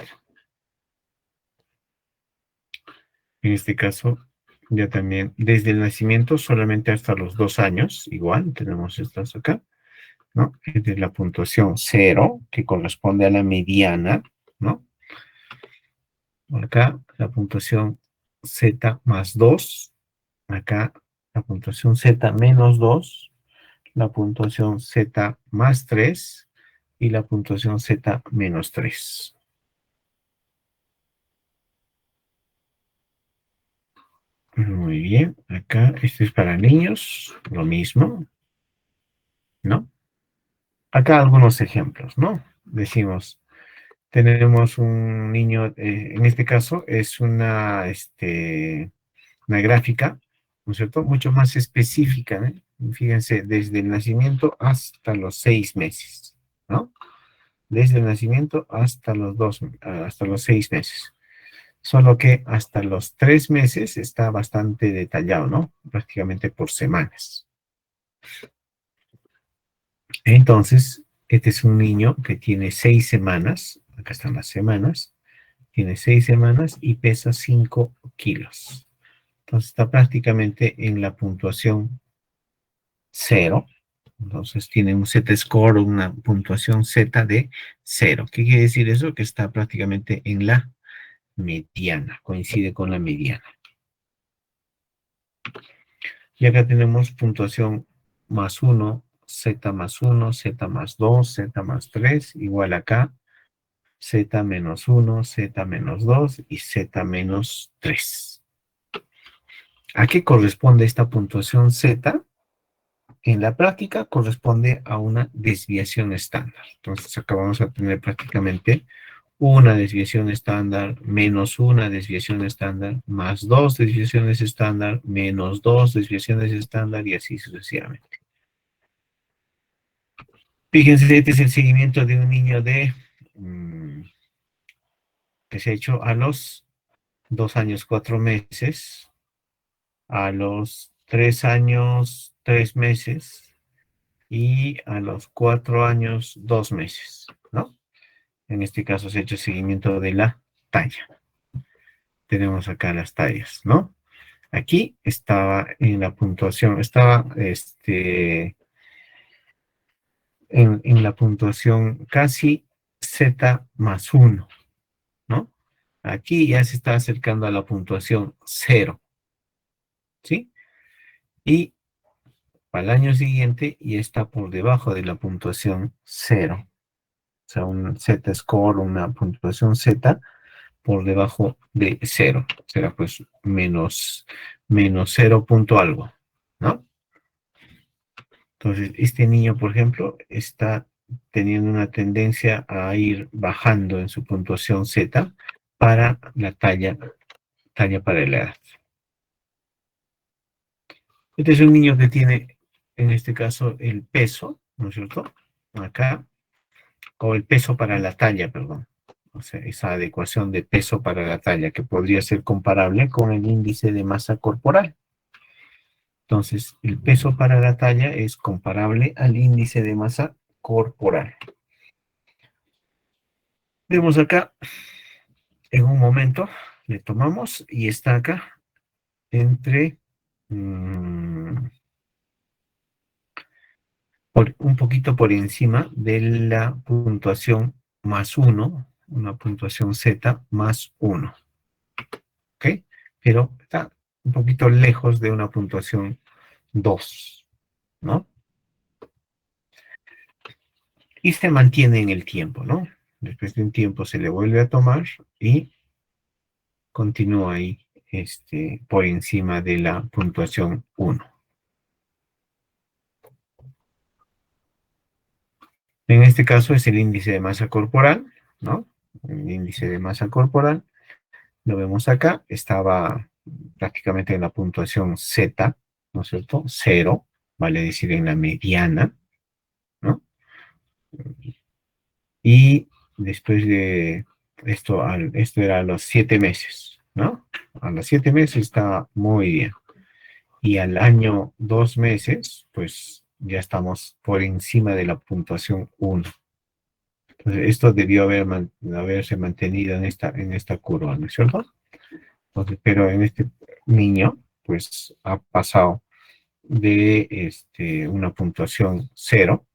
En este caso, Ya también, desde el nacimiento solamente hasta los 2 años, igual, tenemos estas acá, ¿no? Es de la puntuación 0, que corresponde a la mediana, ¿no? Acá la puntuación Z más 2, acá la puntuación Z menos 2, la puntuación Z más 3 y la puntuación Z menos 3. Muy bien, acá este es para niños, lo mismo, ¿no? Acá algunos ejemplos, ¿no? Decimos, tenemos un niño, en este caso es una gráfica, ¿no es cierto? Mucho más específica, ¿eh? Fíjense, desde el nacimiento hasta los 6 meses, ¿no? Desde el nacimiento hasta los 6 meses. Solo que hasta los 3 meses está bastante detallado, ¿no? Prácticamente por semanas. Entonces, este es un niño que tiene 6 semanas, acá están las semanas, tiene 6 semanas y pesa 5 kilos. Entonces está prácticamente en la puntuación 0. Entonces tiene un Z-score, una puntuación Z de 0. ¿Qué quiere decir eso? Que está prácticamente en la mediana, coincide con la mediana. Y acá tenemos puntuación más 1, Z más 1, Z más 2, Z más 3, igual acá, Z menos 1, Z menos 2 y Z menos 3. ¿A qué corresponde esta puntuación Z? En la práctica corresponde a una desviación estándar. Entonces acá vamos a tener prácticamente una desviación estándar, menos una desviación estándar, más dos desviaciones estándar, menos dos desviaciones estándar y así sucesivamente. Fíjense, este es el seguimiento de un niño que se ha hecho a los 2 años, 4 meses, a los 3 años, 3 meses y a los 4 años, 2 meses, ¿no? En este caso se ha hecho seguimiento de la talla. Tenemos acá las tallas, ¿no? Aquí estaba en la puntuación, estaba en la puntuación casi Z más 1, ¿no? Aquí ya se está acercando a la puntuación 0, ¿sí? Y para el año siguiente ya está por debajo de la puntuación 0. O sea, un Z-score, una puntuación Z por debajo de 0. Será pues menos 0 punto algo, ¿no? Entonces, este niño, por ejemplo, está teniendo una tendencia a ir bajando en su puntuación Z para la talla para la edad. Este es un niño que tiene, en este caso, el peso, ¿no es cierto? Acá, o el peso para la talla, perdón. O sea, esa adecuación de peso para la talla, que podría ser comparable con el índice de masa corporal. Entonces, el peso para la talla es comparable al índice de masa corporal. Vemos acá, en un momento, le tomamos y está acá entre un poquito por encima de la puntuación más 1, una puntuación Z más 1, ¿ok? Pero está un poquito lejos de una puntuación 2, ¿no? Y se mantiene en el tiempo, ¿no? Después de un tiempo se le vuelve a tomar y continúa ahí por encima de la puntuación 1. En este caso es el índice de masa corporal, ¿no? El índice de masa corporal, lo vemos acá, estaba prácticamente en la puntuación Z, ¿no es cierto? 0, vale decir en la mediana, ¿no? Y después de esto era a los 7 meses, ¿no? A los 7 meses estaba muy bien. Y al año 2 meses, pues ya estamos por encima de la puntuación 1. Entonces, esto debió haberse mantenido en esta curva, ¿no es cierto? Entonces, pero en este niño, pues ha pasado de una puntuación 0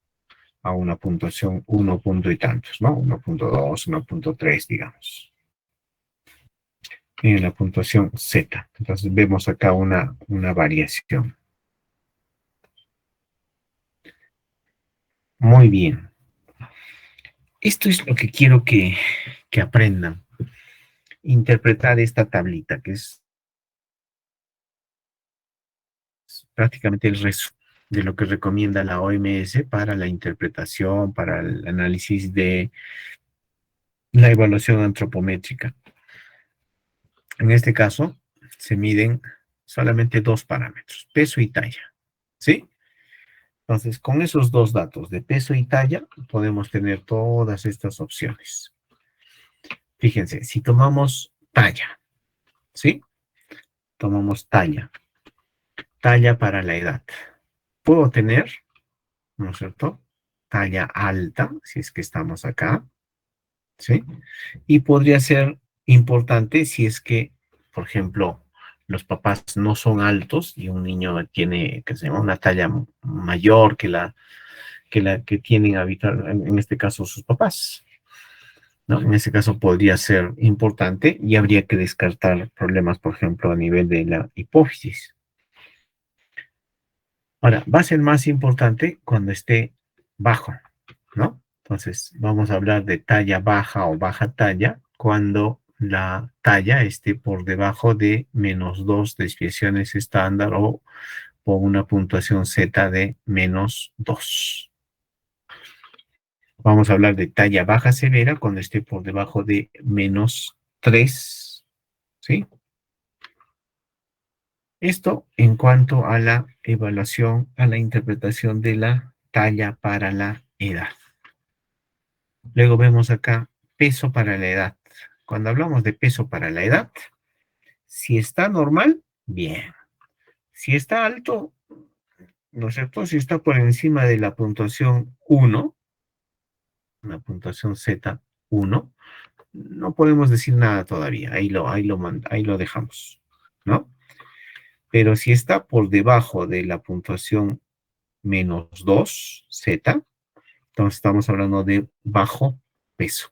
a una puntuación 1 punto y tantos, ¿no? 1.2, 1.3, digamos. En la puntuación Z. Entonces vemos acá una variación. Muy bien. Esto es lo que quiero que aprendan. Interpretar esta tablita, que es prácticamente el resumen de lo que recomienda la OMS para la interpretación, para el análisis de la evaluación antropométrica. En este caso, se miden solamente dos parámetros, peso y talla, ¿sí? Entonces, con esos dos datos de peso y talla, podemos tener todas estas opciones. Fíjense, si tomamos talla, ¿sí? Tomamos talla, talla para la edad. Puedo tener, ¿no es cierto? Talla alta, si es que estamos acá, ¿sí? Y podría ser importante si es que, por ejemplo, los papás no son altos y un niño tiene, que se llama, una talla mayor que tienen habitual, en este caso sus papás, ¿no? En ese caso podría ser importante y habría que descartar problemas, por ejemplo, a nivel de la hipófisis. Ahora, va a ser más importante cuando esté bajo, ¿no? Entonces, vamos a hablar de talla baja o baja talla cuando la talla esté por debajo de -2 desviaciones estándar o por una puntuación Z de -2. Vamos a hablar de talla baja severa cuando esté por debajo de -3, ¿sí? Esto en cuanto a la evaluación, a la interpretación de la talla para la edad. Luego vemos acá peso para la edad. Cuando hablamos de peso para la edad, si está normal, bien. Si está alto, ¿no es cierto? Si está por encima de la puntuación 1, una puntuación Z1, no podemos decir nada todavía. Ahí lo dejamos, ¿no? Pero si está por debajo de la puntuación -2, Z, entonces estamos hablando de bajo peso.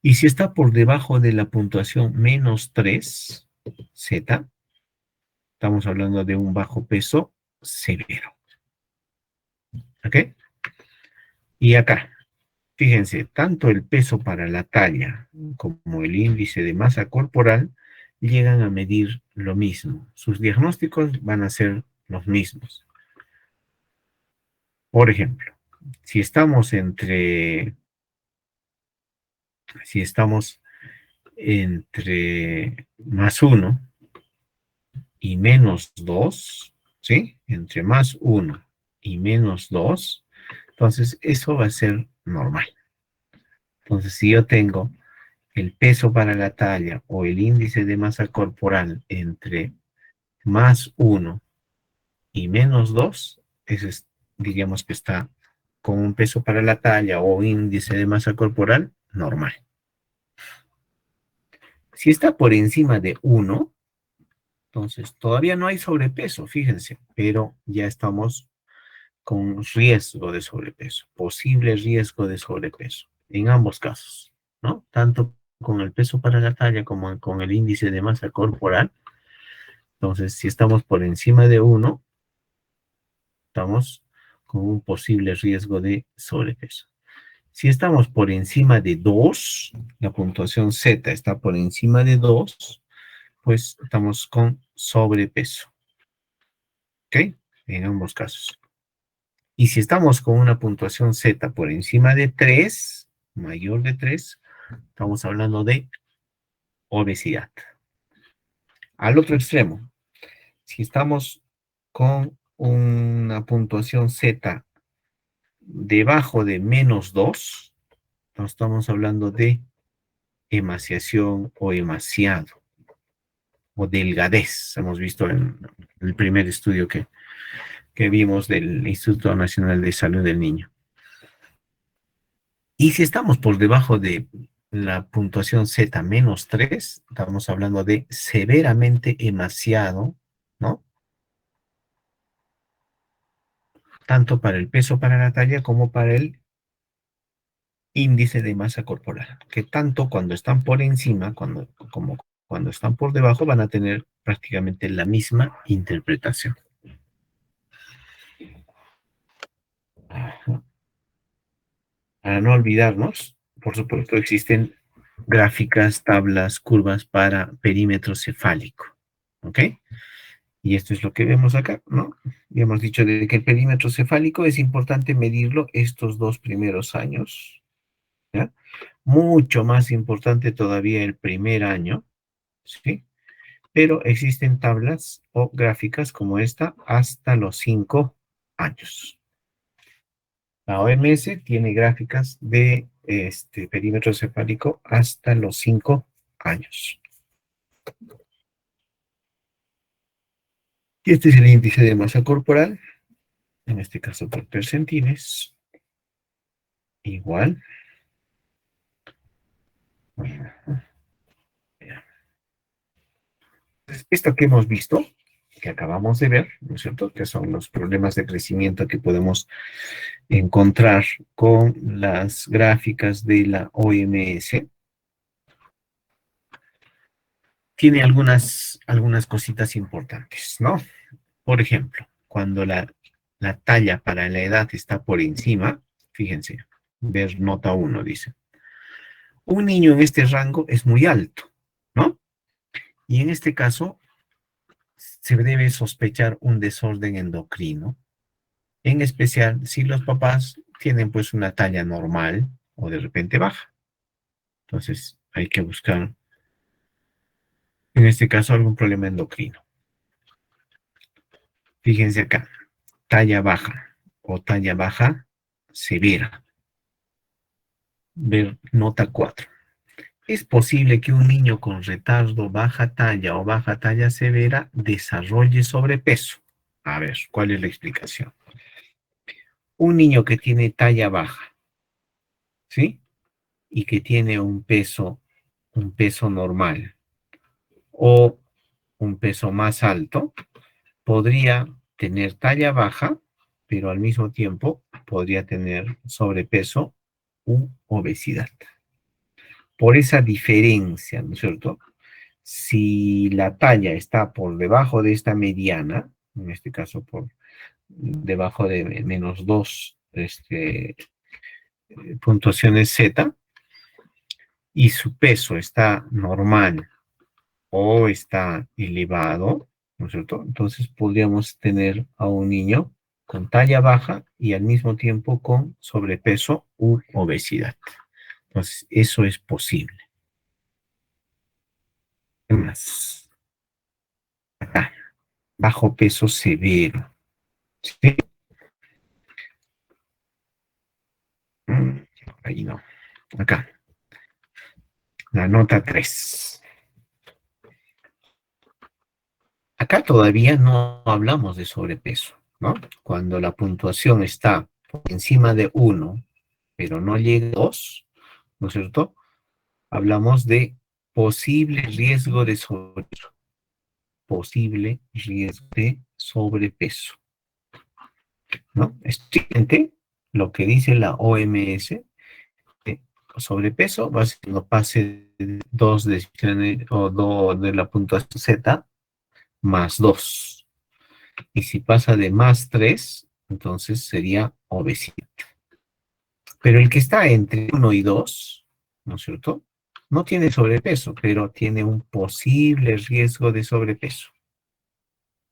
Y si está por debajo de la puntuación -3, Z, estamos hablando de un bajo peso severo. ¿Ok? Y acá, fíjense, tanto el peso para la talla como el índice de masa corporal llegan a medir lo mismo. Sus diagnósticos van a ser los mismos. Por ejemplo, si estamos entre +1 y -2, ¿sí? Entre +1 y -2, entonces eso va a ser normal. Entonces, si yo tengo el peso para la talla o el índice de masa corporal entre +1 y -2, eso es, diríamos que está con un peso para la talla o índice de masa corporal normal. Si está por encima de 1, entonces todavía no hay sobrepeso, fíjense, pero ya estamos con riesgo de sobrepeso, posible riesgo de sobrepeso, en ambos casos, ¿no? Tanto con el peso para la talla como con el índice de masa corporal. Entonces, si estamos por encima de 1, estamos con un posible riesgo de sobrepeso. Si estamos por encima de 2, la puntuación Z está por encima de 2, pues estamos con sobrepeso. ¿Ok? En ambos casos. Y si estamos con una puntuación Z por encima de 3, mayor de 3, estamos hablando de obesidad. Al otro extremo, si estamos con una puntuación Z debajo de -2, entonces estamos hablando de emaciación o emaciado o delgadez. Hemos visto en el primer estudio que vimos del Instituto Nacional de Salud del Niño. Y si estamos por debajo de la puntuación Z menos 3, estamos hablando de severamente emaciado, ¿no? Tanto para el peso para la talla como para el índice de masa corporal, que tanto cuando están por encima como cuando están por debajo van a tener prácticamente la misma interpretación. Para no olvidarnos, por supuesto, existen gráficas, tablas, curvas para perímetro cefálico. ¿Ok? Y esto es lo que vemos acá, ¿no? Ya hemos dicho de que el perímetro cefálico es importante medirlo estos 2 primeros años, ¿ya? Mucho más importante todavía el primer año, ¿sí? Pero existen tablas o gráficas como esta hasta los 5 años. La OMS tiene gráficas de perímetro cefálico hasta los 5 años. Y este es el índice de masa corporal, en este caso por percentiles. Igual. Esto que hemos visto, que acabamos de ver, ¿no es cierto? Que son los problemas de crecimiento que podemos encontrar con las gráficas de la OMS. Tiene algunas cositas importantes, ¿no? Por ejemplo, cuando la talla para la edad está por encima, fíjense, ver nota 1 dice, un niño en este rango es muy alto, ¿no? Y en este caso se debe sospechar un desorden endocrino, en especial si los papás tienen pues una talla normal o de repente baja. Entonces hay que buscar, en este caso, algún problema endocrino. Fíjense acá, talla baja o talla baja severa. Ver nota 4. Es posible que un niño con retardo baja talla o baja talla severa desarrolle sobrepeso. A ver, ¿cuál es la explicación? Un niño que tiene talla baja, ¿sí? Y que tiene un peso normal o un peso más alto, podría tener talla baja, pero al mismo tiempo podría tener sobrepeso u obesidad. Por esa diferencia, ¿no es cierto? Si la talla está por debajo de esta mediana, en este caso por debajo de menos 2 puntuaciones Z, y su peso está normal o está elevado, ¿no es cierto? Entonces podríamos tener a un niño con talla baja y al mismo tiempo con sobrepeso u obesidad. Entonces, eso es posible. ¿Qué más? Acá, bajo peso severo. ¿Sí? Ahí no. Acá, la nota 3. Acá todavía no hablamos de sobrepeso, ¿no? Cuando la puntuación está por encima de 1, pero no llega a 2, ¿no es cierto? Hablamos de posible riesgo de sobrepeso. Posible riesgo de sobrepeso, ¿no? Es siguiente lo que dice la OMS. Sobrepeso va a ser cuando pase 2 decisiones o 2 de la puntuación Z más 2. Y si pasa de más 3, entonces sería obesidad. Pero el que está entre 1 y 2, ¿no es cierto? No tiene sobrepeso, pero tiene un posible riesgo de sobrepeso.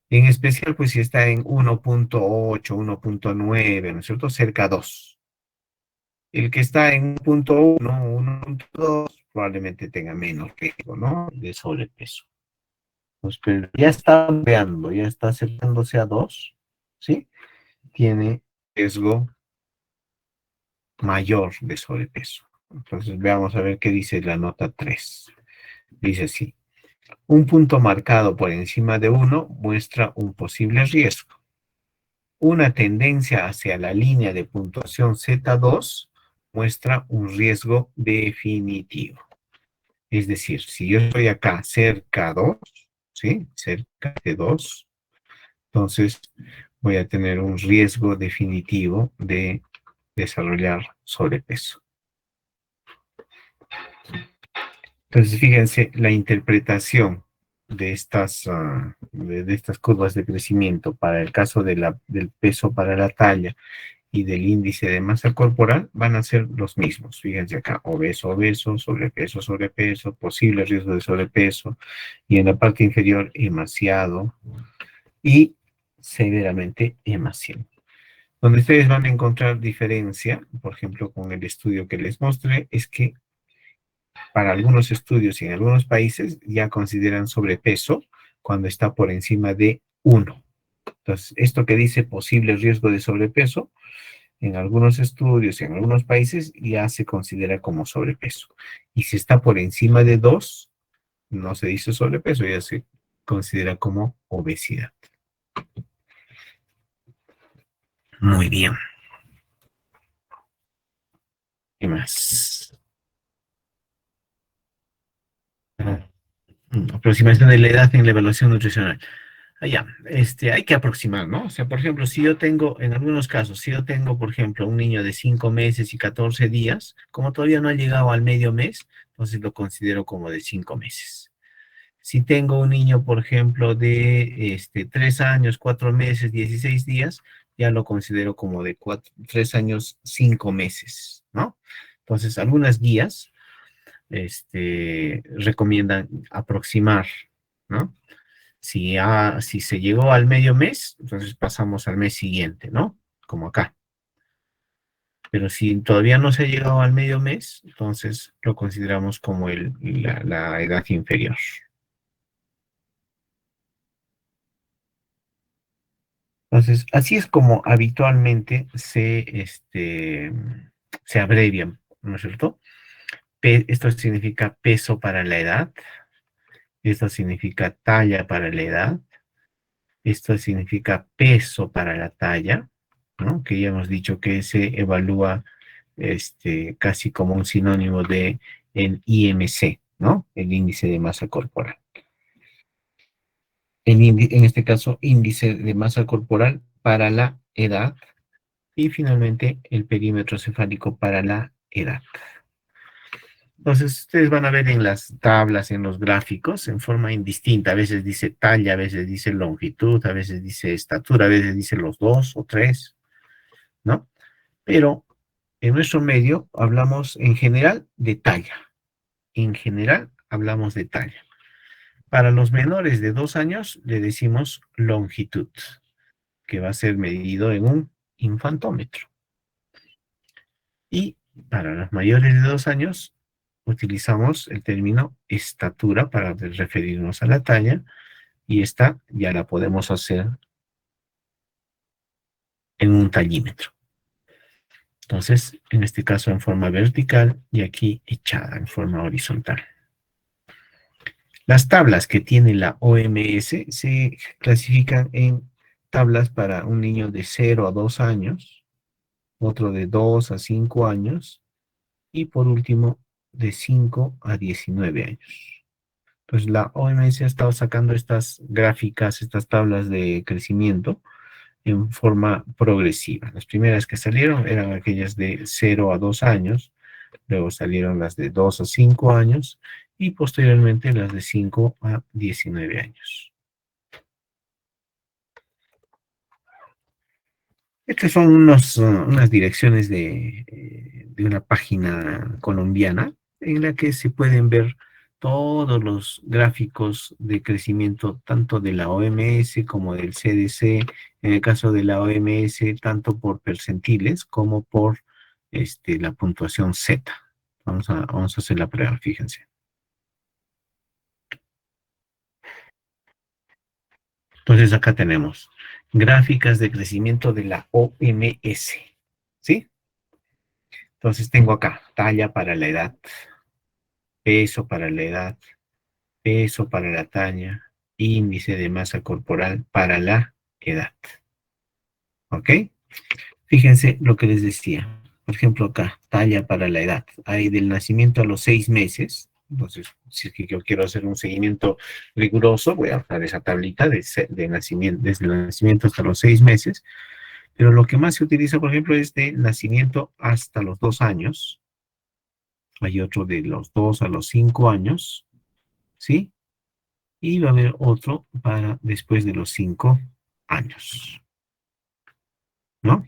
En especial, pues si está en 1.8, 1.9, ¿no es cierto? Cerca a 2. El que está en 1.1, 1.2, probablemente tenga menos riesgo, ¿no? De sobrepeso. Pues, pero ya está veando, ya está acercándose a 2, ¿sí? Tiene riesgo mayor de sobrepeso. Entonces veamos a ver qué dice la nota 3. Dice así. Un punto marcado por encima de 1 muestra un posible riesgo. Una tendencia hacia la línea de puntuación Z2 muestra un riesgo definitivo. Es decir, si yo estoy acá cerca a 2, ¿sí? Cerca de 2, entonces voy a tener un riesgo definitivo de desarrollar sobrepeso. Entonces, fíjense, la interpretación de estas curvas de crecimiento para el caso del peso para la talla y del índice de masa corporal van a ser los mismos. Fíjense acá, obeso, obeso, sobrepeso, sobrepeso, posible riesgo de sobrepeso, y en la parte inferior, emaciado y severamente emaciado. Donde ustedes van a encontrar diferencia, por ejemplo, con el estudio que les mostré, es que para algunos estudios y en algunos países ya consideran sobrepeso cuando está por encima de 1. Entonces, esto que dice posible riesgo de sobrepeso, en algunos estudios y en algunos países ya se considera como sobrepeso. Y si está por encima de 2, no se dice sobrepeso, ya se considera como obesidad. Muy bien. ¿Qué más? Aproximación de la edad en la evaluación nutricional. Ya, hay que aproximar, ¿no? O sea, por ejemplo, si yo tengo, en algunos casos, si yo tengo, por ejemplo, un niño de 5 meses y 14 días, como todavía no ha llegado al medio mes, entonces lo considero como de 5 meses. Si tengo un niño, por ejemplo, de 3 años, 4 meses, 16 días, ya lo considero como de 3 años, 5 meses, ¿no? Entonces, algunas guías recomiendan aproximar, ¿no? Si se llegó al medio mes, entonces pasamos al mes siguiente, ¿no? Como acá. Pero si todavía no se ha llegado al medio mes, entonces lo consideramos como la edad inferior. Entonces, así es como habitualmente se abrevian, ¿no es cierto? Esto significa peso para la edad, esto significa talla para la edad, esto significa peso para la talla, ¿no? Que ya hemos dicho que se evalúa casi como un sinónimo de el IMC, ¿no? El índice de masa corporal. En este caso, índice de masa corporal para la edad y finalmente el perímetro cefálico para la edad. Entonces, ustedes van a ver en las tablas, en los gráficos, en forma indistinta. A veces dice talla, a veces dice longitud, a veces dice estatura, a veces dice los dos o tres, ¿no? Pero en nuestro medio hablamos en general de talla. En general hablamos de talla. Para los menores de 2 años le decimos longitud, que va a ser medido en un infantómetro. Y para los mayores de 2 años utilizamos el término estatura para referirnos a la talla, y esta ya la podemos hacer en un tallímetro. Entonces, en este caso en forma vertical y aquí echada en forma horizontal. Las tablas que tiene la OMS se clasifican en tablas para un niño de 0 a 2 años, otro de 2 a 5 años y por último de 5 a 19 años. Pues la OMS ha estado sacando estas gráficas, estas tablas de crecimiento en forma progresiva. Las primeras que salieron eran aquellas de 0 a 2 años, luego salieron las de 2 a 5 años y posteriormente las de 5 a 19 años. Estas son unas direcciones de una página colombiana en la que se pueden ver todos los gráficos de crecimiento, tanto de la OMS como del CDC, en el caso de la OMS, tanto por percentiles como por la puntuación Z. Vamos a hacer la prueba, fíjense. Entonces acá tenemos gráficas de crecimiento de la OMS, ¿sí? Entonces tengo acá talla para la edad, peso para la edad, peso para la talla, índice de masa corporal para la edad. ¿Ok? Fíjense lo que les decía. por ejemplo acá, talla para la edad. Hay del nacimiento a los 6 meses. Entonces, si es que yo quiero hacer un seguimiento riguroso, voy a usar esa tablita de nacimiento, desde el nacimiento hasta los 6 meses. Pero lo que más se utiliza, por ejemplo, es de nacimiento hasta los 2 años. Hay otro de los 2 a los 5 años, ¿sí? Y va a haber otro para después de los 5 años, ¿no?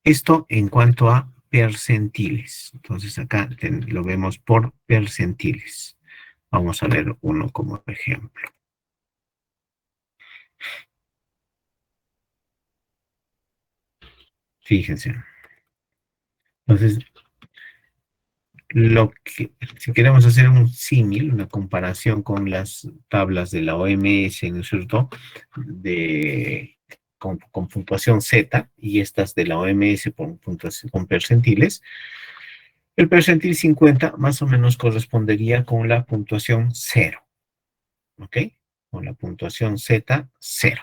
Esto en cuanto a percentiles. Entonces acá lo vemos por percentiles. Vamos a ver uno como ejemplo. Fíjense. Entonces, si queremos hacer un símil, una comparación con las tablas de la OMS, ¿no es cierto? Con puntuación Z y estas de la OMS con percentiles, el percentil 50 más o menos correspondería con la puntuación 0, ¿ok? Con la puntuación Z, 0.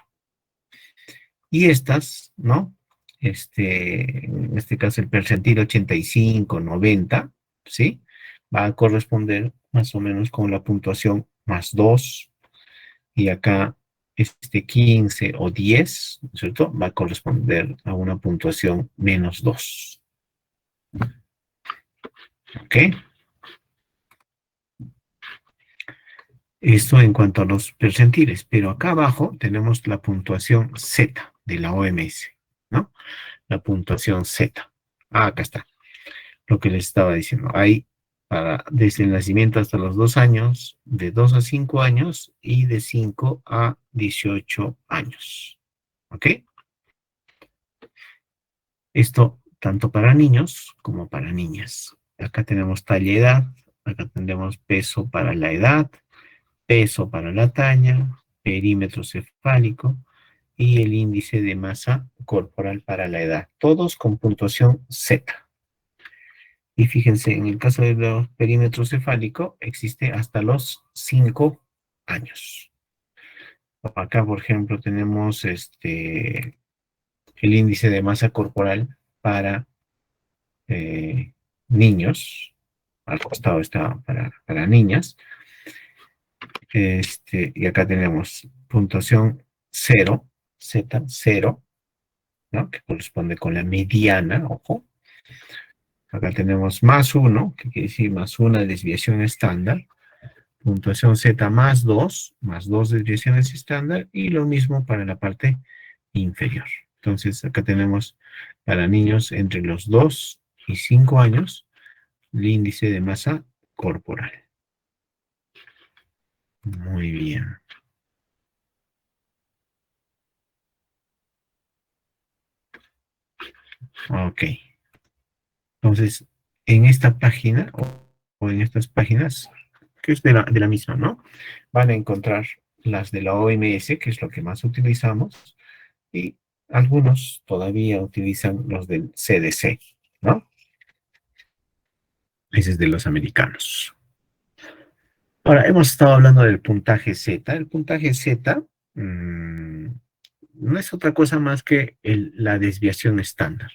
Y estas, ¿no? En este caso el percentil 85, 90, ¿sí? Va a corresponder más o menos con la puntuación más 2. Y acá 15 o 10, ¿no es cierto? Va a corresponder a una puntuación menos 2. ¿Ok? Esto en cuanto a los percentiles, pero acá abajo tenemos la puntuación Z de la OMS, ¿no? La puntuación Z. Ah, acá está. Lo que les estaba diciendo. Hay desde el nacimiento hasta los 2 años, de 2 a 5 años y de 5 a 18 años. ¿Ok? Esto tanto para niños como para niñas. Acá tenemos talla y edad, acá tenemos peso para la edad, peso para la talla, perímetro cefálico y el índice de masa corporal para la edad. Todos con puntuación Z. Y fíjense, en el caso del perímetro cefálico, existe hasta los 5 años. Acá, por ejemplo, tenemos el índice de masa corporal para niños. Al costado está para niñas. Y acá tenemos puntuación 0, Z, 0, ¿no? Que corresponde con la mediana, ojo. Acá tenemos más 1, que quiere decir más una desviación estándar. Puntuación Z más 2 desviaciones estándar, y lo mismo para la parte inferior. Entonces, acá tenemos para niños entre los 2 y 5 años, el índice de masa corporal. Muy bien. Ok. Entonces, en esta página o en estas páginas, que es de la misma, ¿no? Van a encontrar las de la OMS, que es lo que más utilizamos, y algunos todavía utilizan los del CDC, ¿no? Ese es de los americanos. Ahora, hemos estado hablando del puntaje Z. El puntaje Z no es otra cosa más que la desviación estándar.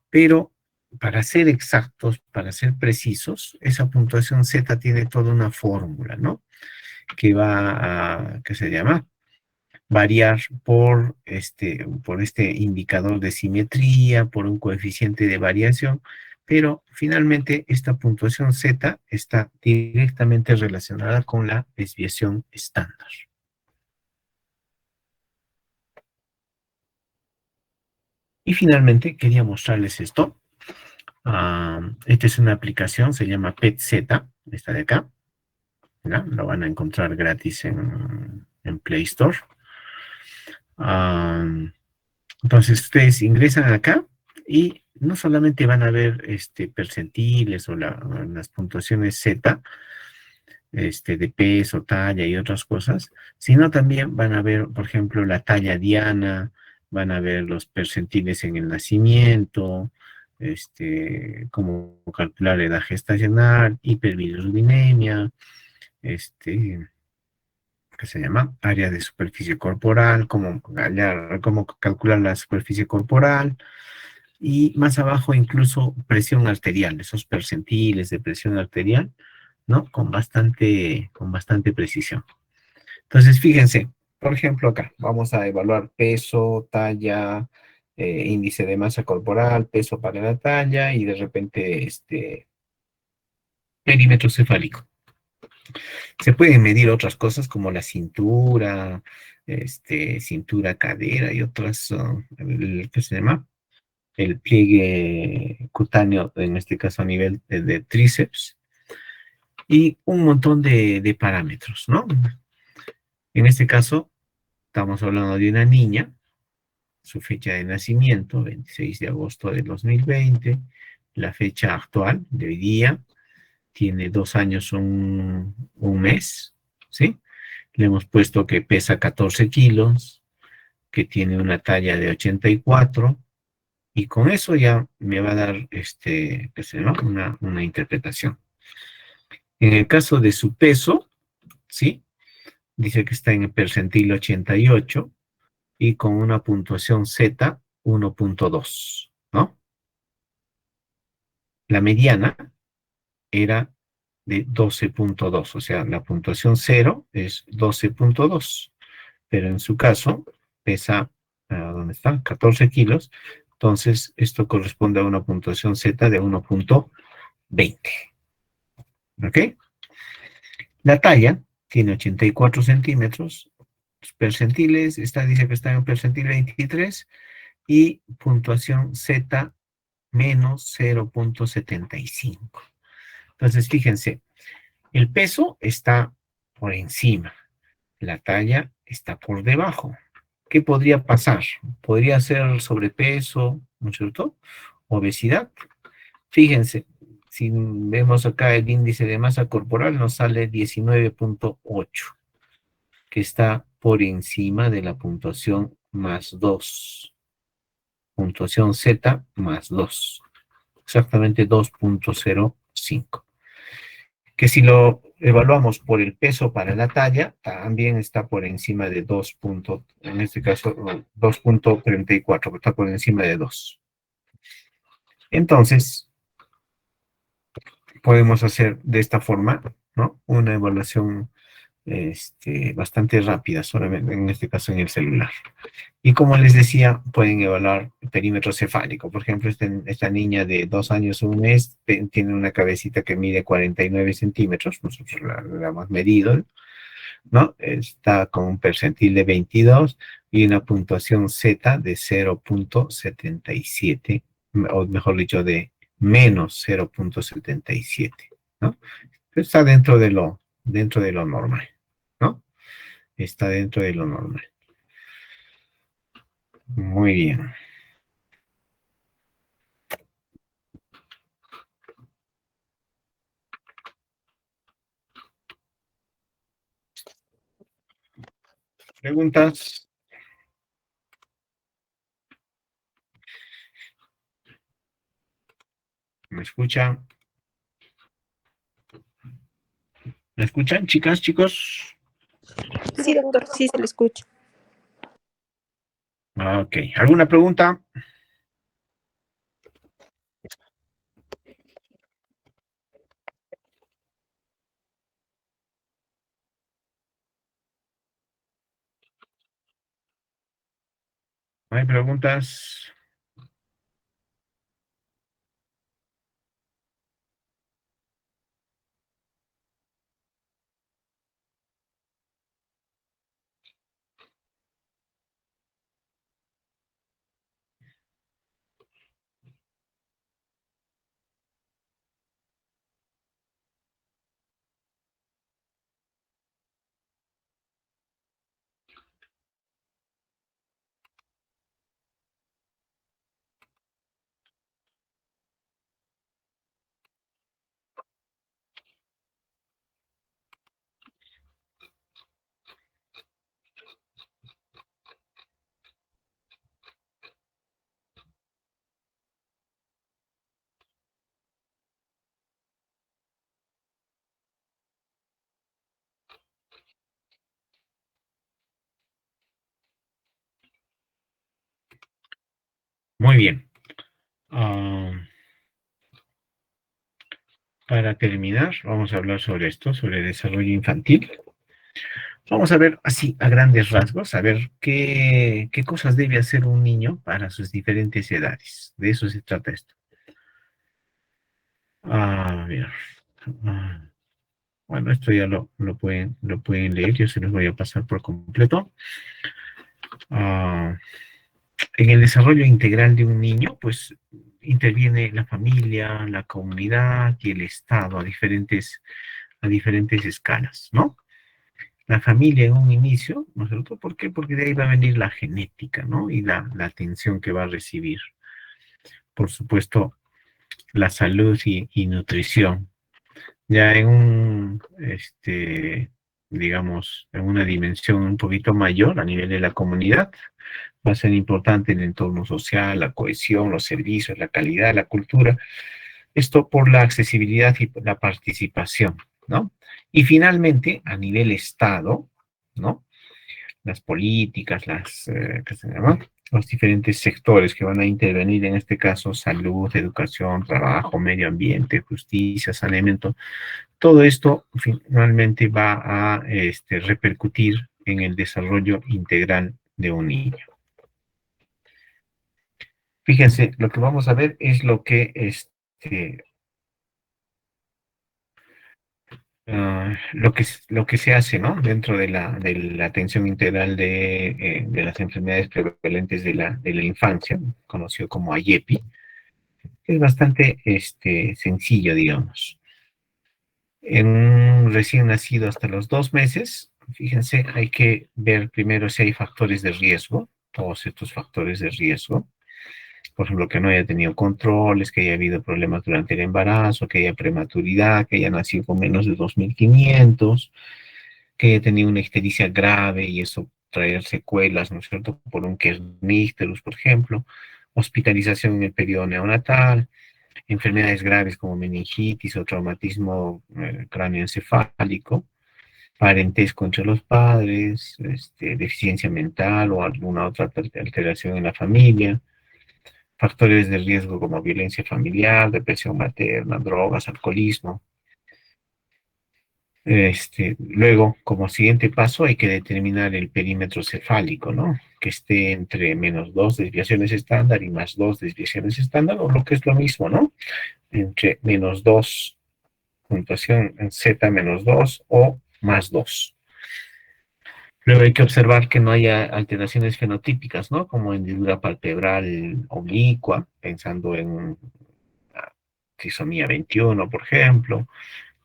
Pero para ser exactos, para ser precisos, esa puntuación Z tiene toda una fórmula, ¿no? Que va a, ¿qué se llama? Variar por este indicador de simetría, por un coeficiente de variación, pero finalmente esta puntuación Z está directamente relacionada con la desviación estándar. Y finalmente quería mostrarles esto. Esta es una aplicación, se llama PetZ, esta de acá, ¿no? Lo van a encontrar gratis en Play Store. Entonces ustedes ingresan acá y no solamente van a ver percentiles o las puntuaciones Z, de peso, talla y otras cosas, sino también van a ver, por ejemplo, la talla diana, van a ver los percentiles en el nacimiento, cómo calcular edad gestacional, hiperbilirubinemia, ¿qué se llama? Área de superficie corporal, cómo calcular la superficie corporal, y más abajo incluso presión arterial, esos percentiles de presión arterial, ¿no? Con bastante precisión. Entonces, fíjense, por ejemplo, acá vamos a evaluar peso, talla, índice de masa corporal, peso para la talla y de repente perímetro cefálico. Se pueden medir otras cosas como la cintura, cintura, cadera y otras, ¿qué se llama? El pliegue cutáneo, en este caso a nivel de tríceps, y un montón de parámetros, ¿no? En este caso, estamos hablando de una niña, su fecha de nacimiento, 26 de agosto de 2020, la fecha actual de hoy día, tiene 2 años, un mes, ¿sí? Le hemos puesto que pesa 14 kilos, que tiene una talla de 84, y con eso ya me va a dar, qué sé, ¿no? Una interpretación. En el caso de su peso, ¿sí? Dice que está en el percentil 88 y con una puntuación Z 1.2, ¿no? La mediana era de 12.2, o sea, la puntuación 0 es 12.2, pero en su caso pesa, ¿dónde está? 14 kilos, entonces esto corresponde a una puntuación Z de 1.20, ¿ok? La talla tiene 84 centímetros, percentiles, dice que está en percentil 23 y puntuación Z menos 0.75. Entonces, fíjense, el peso está por encima, la talla está por debajo. ¿Qué podría pasar? Podría ser sobrepeso, ¿no es cierto? Obesidad. Fíjense, si vemos acá el índice de masa corporal, nos sale 19.8, que está por encima de la puntuación más 2. Puntuación Z más 2. Exactamente 2.05. Que si lo evaluamos por el peso para la talla, también está por encima de 2. En este caso 2.34, está por encima de 2. Entonces, podemos hacer de esta forma, ¿no? Una evaluación bastante rápida, solamente en este caso en el celular. Y como les decía, pueden evaluar el perímetro cefálico. Por ejemplo, esta niña de 2 años, un mes, tiene una cabecita que mide 49 centímetros, nosotros la hemos medido, ¿no? Está con un percentil de 22 y una puntuación Z de 0.77, o mejor dicho, de menos 0.77, ¿no? Está dentro de lo normal, ¿no? Está dentro de lo normal. Muy bien. ¿Preguntas? ¿Me escuchan? ¿Me escuchan, chicas, chicos? Sí, doctor, sí se le escucha. Ok. ¿Alguna pregunta? ¿No hay preguntas? Muy bien. para terminar, vamos a hablar sobre esto, sobre el desarrollo infantil. Vamos a ver así, a grandes rasgos, a ver qué cosas debe hacer un niño para sus diferentes edades. De eso se trata esto. A ver. ah, Bueno, esto ya lo pueden leer, yo se los voy a pasar por completo. Ah, en el desarrollo integral de un niño, pues interviene la familia, la comunidad y el Estado a diferentes escalas, ¿no? La familia en un inicio, ¿no es cierto? ¿Por qué? Porque de ahí va a venir la genética, ¿no? Y la atención que va a recibir. Por supuesto, la salud y nutrición. Ya digamos, en una dimensión un poquito mayor a nivel de la comunidad, va a ser importante el entorno social, la cohesión, los servicios, la calidad, la cultura. Esto por la accesibilidad y la participación, ¿no? Y finalmente, a nivel Estado, ¿no? Las políticas, ¿qué se llama? Los diferentes sectores que van a intervenir, en este caso, salud, educación, trabajo, medio ambiente, justicia, saneamiento. Todo esto finalmente va a repercutir en el desarrollo integral de un niño. Fíjense, lo que vamos a ver es lo que se hace, ¿no? Dentro de la atención integral de las enfermedades prevalentes de la infancia, conocido como AYEPI. Es bastante sencillo, digamos. En un recién nacido hasta los 2 meses, fíjense, hay que ver primero si hay factores de riesgo, todos estos factores de riesgo. Por ejemplo, que no haya tenido controles, que haya habido problemas durante el embarazo, que haya prematuridad, que haya nacido con menos de 2.500, que haya tenido una ictericia grave y eso traer secuelas, ¿no es cierto?, por un Kernicterus, por ejemplo, hospitalización en el periodo neonatal, enfermedades graves como meningitis o traumatismo cráneoencefálico, parentesco entre los padres, deficiencia mental o alguna otra alteración en la familia, factores de riesgo como violencia familiar, depresión materna, drogas, alcoholismo. Luego, como siguiente paso, hay que determinar el perímetro cefálico, ¿no? Que esté entre -2 desviaciones estándar y +2 desviaciones estándar, o lo que es lo mismo, ¿no? Entre -2, puntuación en Z -2 o +2. Luego hay que observar que no haya alteraciones fenotípicas, ¿no? Como hendidura palpebral oblicua, pensando en trisomía 21, por ejemplo,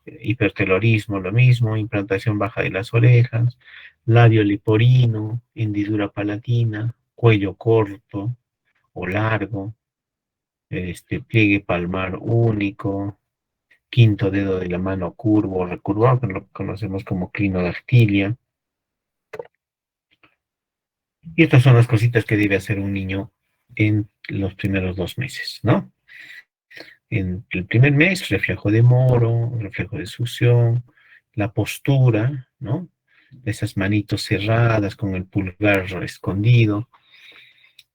hipertelorismo, lo mismo, implantación baja de las orejas, labio leporino, hendidura palatina, cuello corto o largo, pliegue palmar único, quinto dedo de la mano curvo o recurvado, que lo conocemos como clinodactilia. Y estas son las cositas que debe hacer un niño en los primeros 2 meses, ¿no? En el primer mes, reflejo de moro, reflejo de succión, la postura, ¿no? Esas manitos cerradas con el pulgar escondido.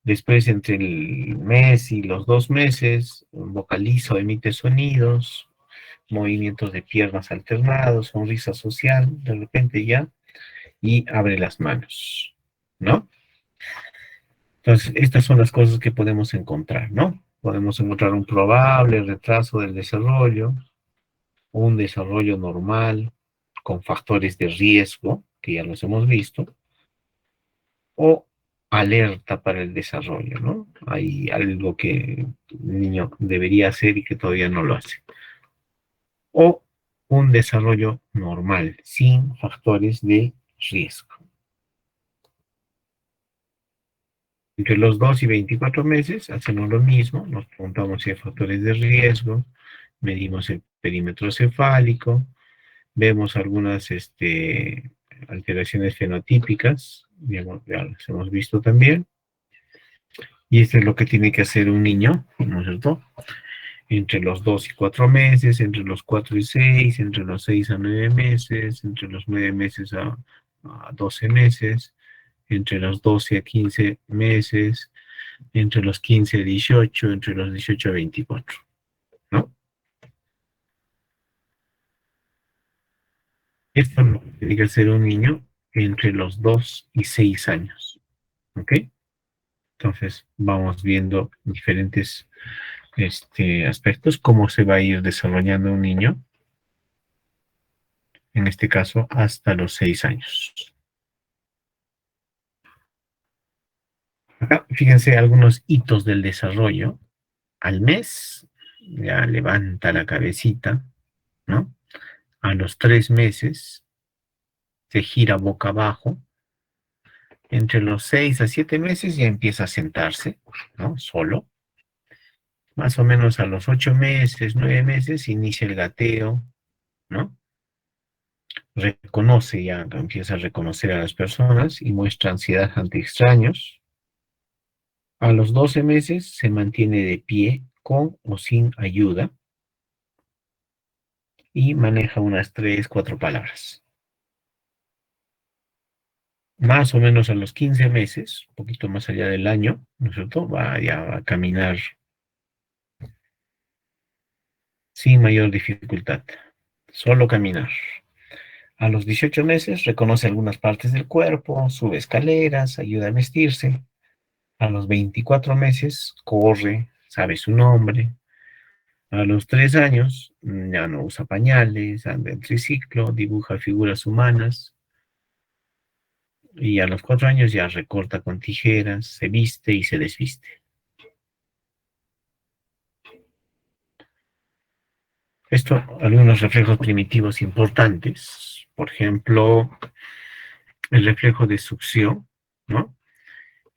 Después, entre el mes y los 2 meses, vocaliza o emite sonidos, movimientos de piernas alternados, sonrisa social, de repente ya, y abre las manos, ¿no? Entonces, estas son las cosas que podemos encontrar, ¿no? Podemos encontrar un probable retraso del desarrollo, un desarrollo normal con factores de riesgo, que ya los hemos visto, o alerta para el desarrollo, ¿no? Hay algo que el niño debería hacer y que todavía no lo hace. O un desarrollo normal, sin factores de riesgo. Entre los 2 y 24 meses hacemos lo mismo, nos preguntamos si hay factores de riesgo, medimos el perímetro cefálico, vemos algunas alteraciones fenotípicas, digamos, ya las hemos visto también, y esto es lo que tiene que hacer un niño, ¿no es cierto? Entre los 2 y 4 meses, entre los 4 y 6, entre los 6 a 9 meses, entre los 9 meses a 12 meses, entre los 12 a 15 meses, entre los 15 a 18, entre los 18 a 24, ¿no? Esto lo tiene que hacer un niño entre los 2 y 6 años. ¿Ok? Entonces vamos viendo diferentes aspectos, cómo se va a ir desarrollando un niño, en este caso hasta los 6 años. Acá, fíjense algunos hitos del desarrollo. Al mes, ya levanta la cabecita, ¿no? A los 3 meses, se gira boca abajo. Entre los 6 a 7 meses ya empieza a sentarse, ¿no? Solo. Más o menos a los 8 meses, 9 meses, inicia el gateo, ¿no? Reconoce ya, empieza a reconocer a las personas y muestra ansiedad ante extraños. A los 12 meses se mantiene de pie con o sin ayuda y maneja unas 3, 4 palabras. Más o menos a los 15 meses, un poquito más allá del año, ¿no es cierto? Va ya a caminar sin mayor dificultad, solo caminar. A los 18 meses reconoce algunas partes del cuerpo, sube escaleras, ayuda a vestirse. A los 24 meses corre, sabe su nombre. A los 3 años ya no usa pañales, anda en triciclo, dibuja figuras humanas. Y a los 4 años ya recorta con tijeras, se viste y se desviste. Esto, algunos reflejos primitivos importantes. Por ejemplo, el reflejo de succión, ¿no?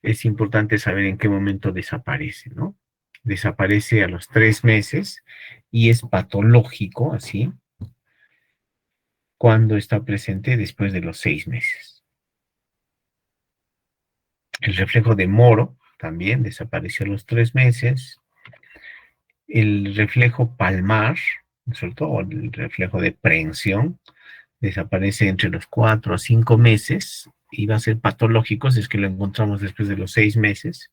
Es importante saber en qué momento desaparece, ¿no? Desaparece a los 3 meses y es patológico, así, cuando está presente después de los 6 meses. El reflejo de Moro también desapareció a los 3 meses. El reflejo palmar, sobre todo el reflejo de prehensión, desaparece entre los 4 a 5 meses y va a ser patológico si es que lo encontramos después de los 6 meses.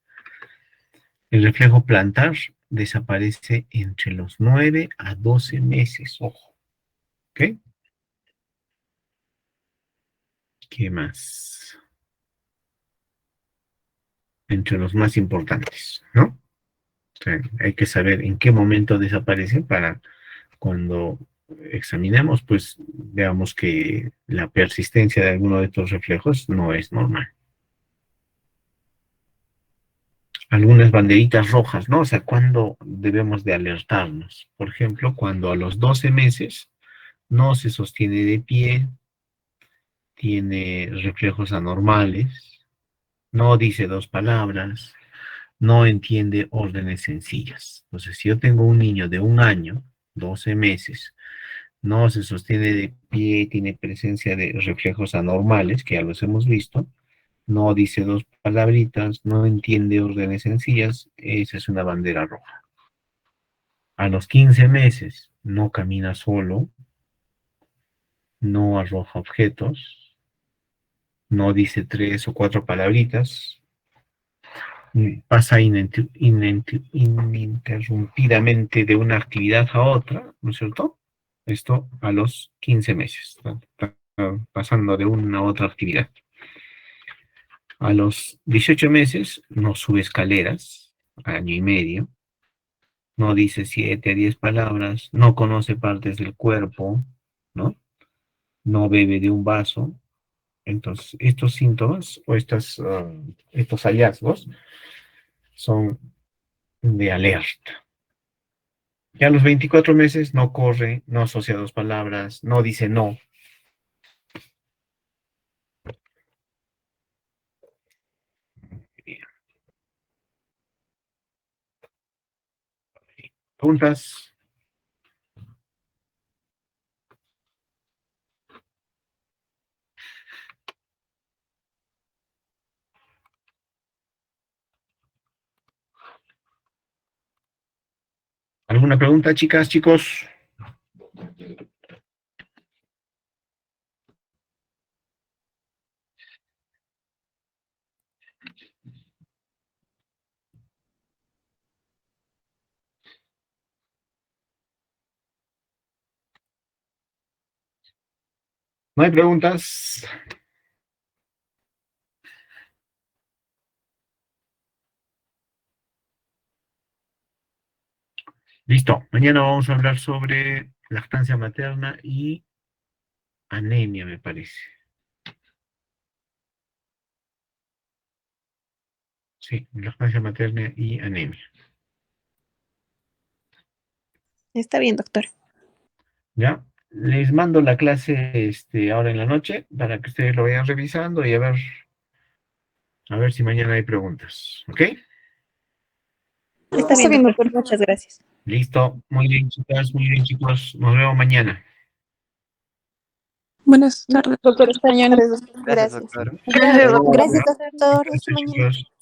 El reflejo plantar desaparece entre los 9 a 12 meses, ojo, ¿ok? ¿Qué más? Entre los más importantes, ¿no? O sea, hay que saber en qué momento desaparece para cuando examinemos, pues veamos que la persistencia de alguno de estos reflejos no es normal. Algunas banderitas rojas, ¿no? O sea, ¿cuándo debemos de alertarnos? Por ejemplo, cuando a los 12 meses no se sostiene de pie, tiene reflejos anormales, no dice dos palabras, no entiende órdenes sencillas. Entonces, si yo tengo un niño de 1 año, 12 meses, no se sostiene de pie, tiene presencia de reflejos anormales, que ya los hemos visto, no dice dos palabritas, no entiende órdenes sencillas, esa es una bandera roja. A los 15 meses no camina solo, no arroja objetos, no dice 3 o 4 palabritas, pasa ininterrumpidamente de una actividad a otra, ¿no es cierto? Esto a los 15 meses, está pasando de una a otra actividad. A los 18 meses no sube escaleras, año y medio, no dice 7 a 10 palabras, no conoce partes del cuerpo, ¿no? No bebe de un vaso. Entonces, estos síntomas o estos hallazgos son de alerta. Ya a los 24 meses no corre, no asocia dos palabras, no dice no. ¿Preguntas? ¿Alguna pregunta, chicas, chicos? ¿No hay preguntas? Listo. Mañana vamos a hablar sobre lactancia materna y anemia, me parece. Sí, lactancia materna y anemia. Está bien, doctor. ¿Ya? Les mando la clase ahora en la noche para que ustedes lo vayan revisando y a ver si mañana hay preguntas. ¿Ok? Está bien, doctor. Muchas gracias. Listo. Muy bien, chicas, muy bien, chicos. Nos vemos mañana. Buenas tardes, Doctor, doctor. hasta mañana. Gracias, Gracias. doctor. Gracias, Hasta luego. doctor. Hasta Gracias, mañana. chicos.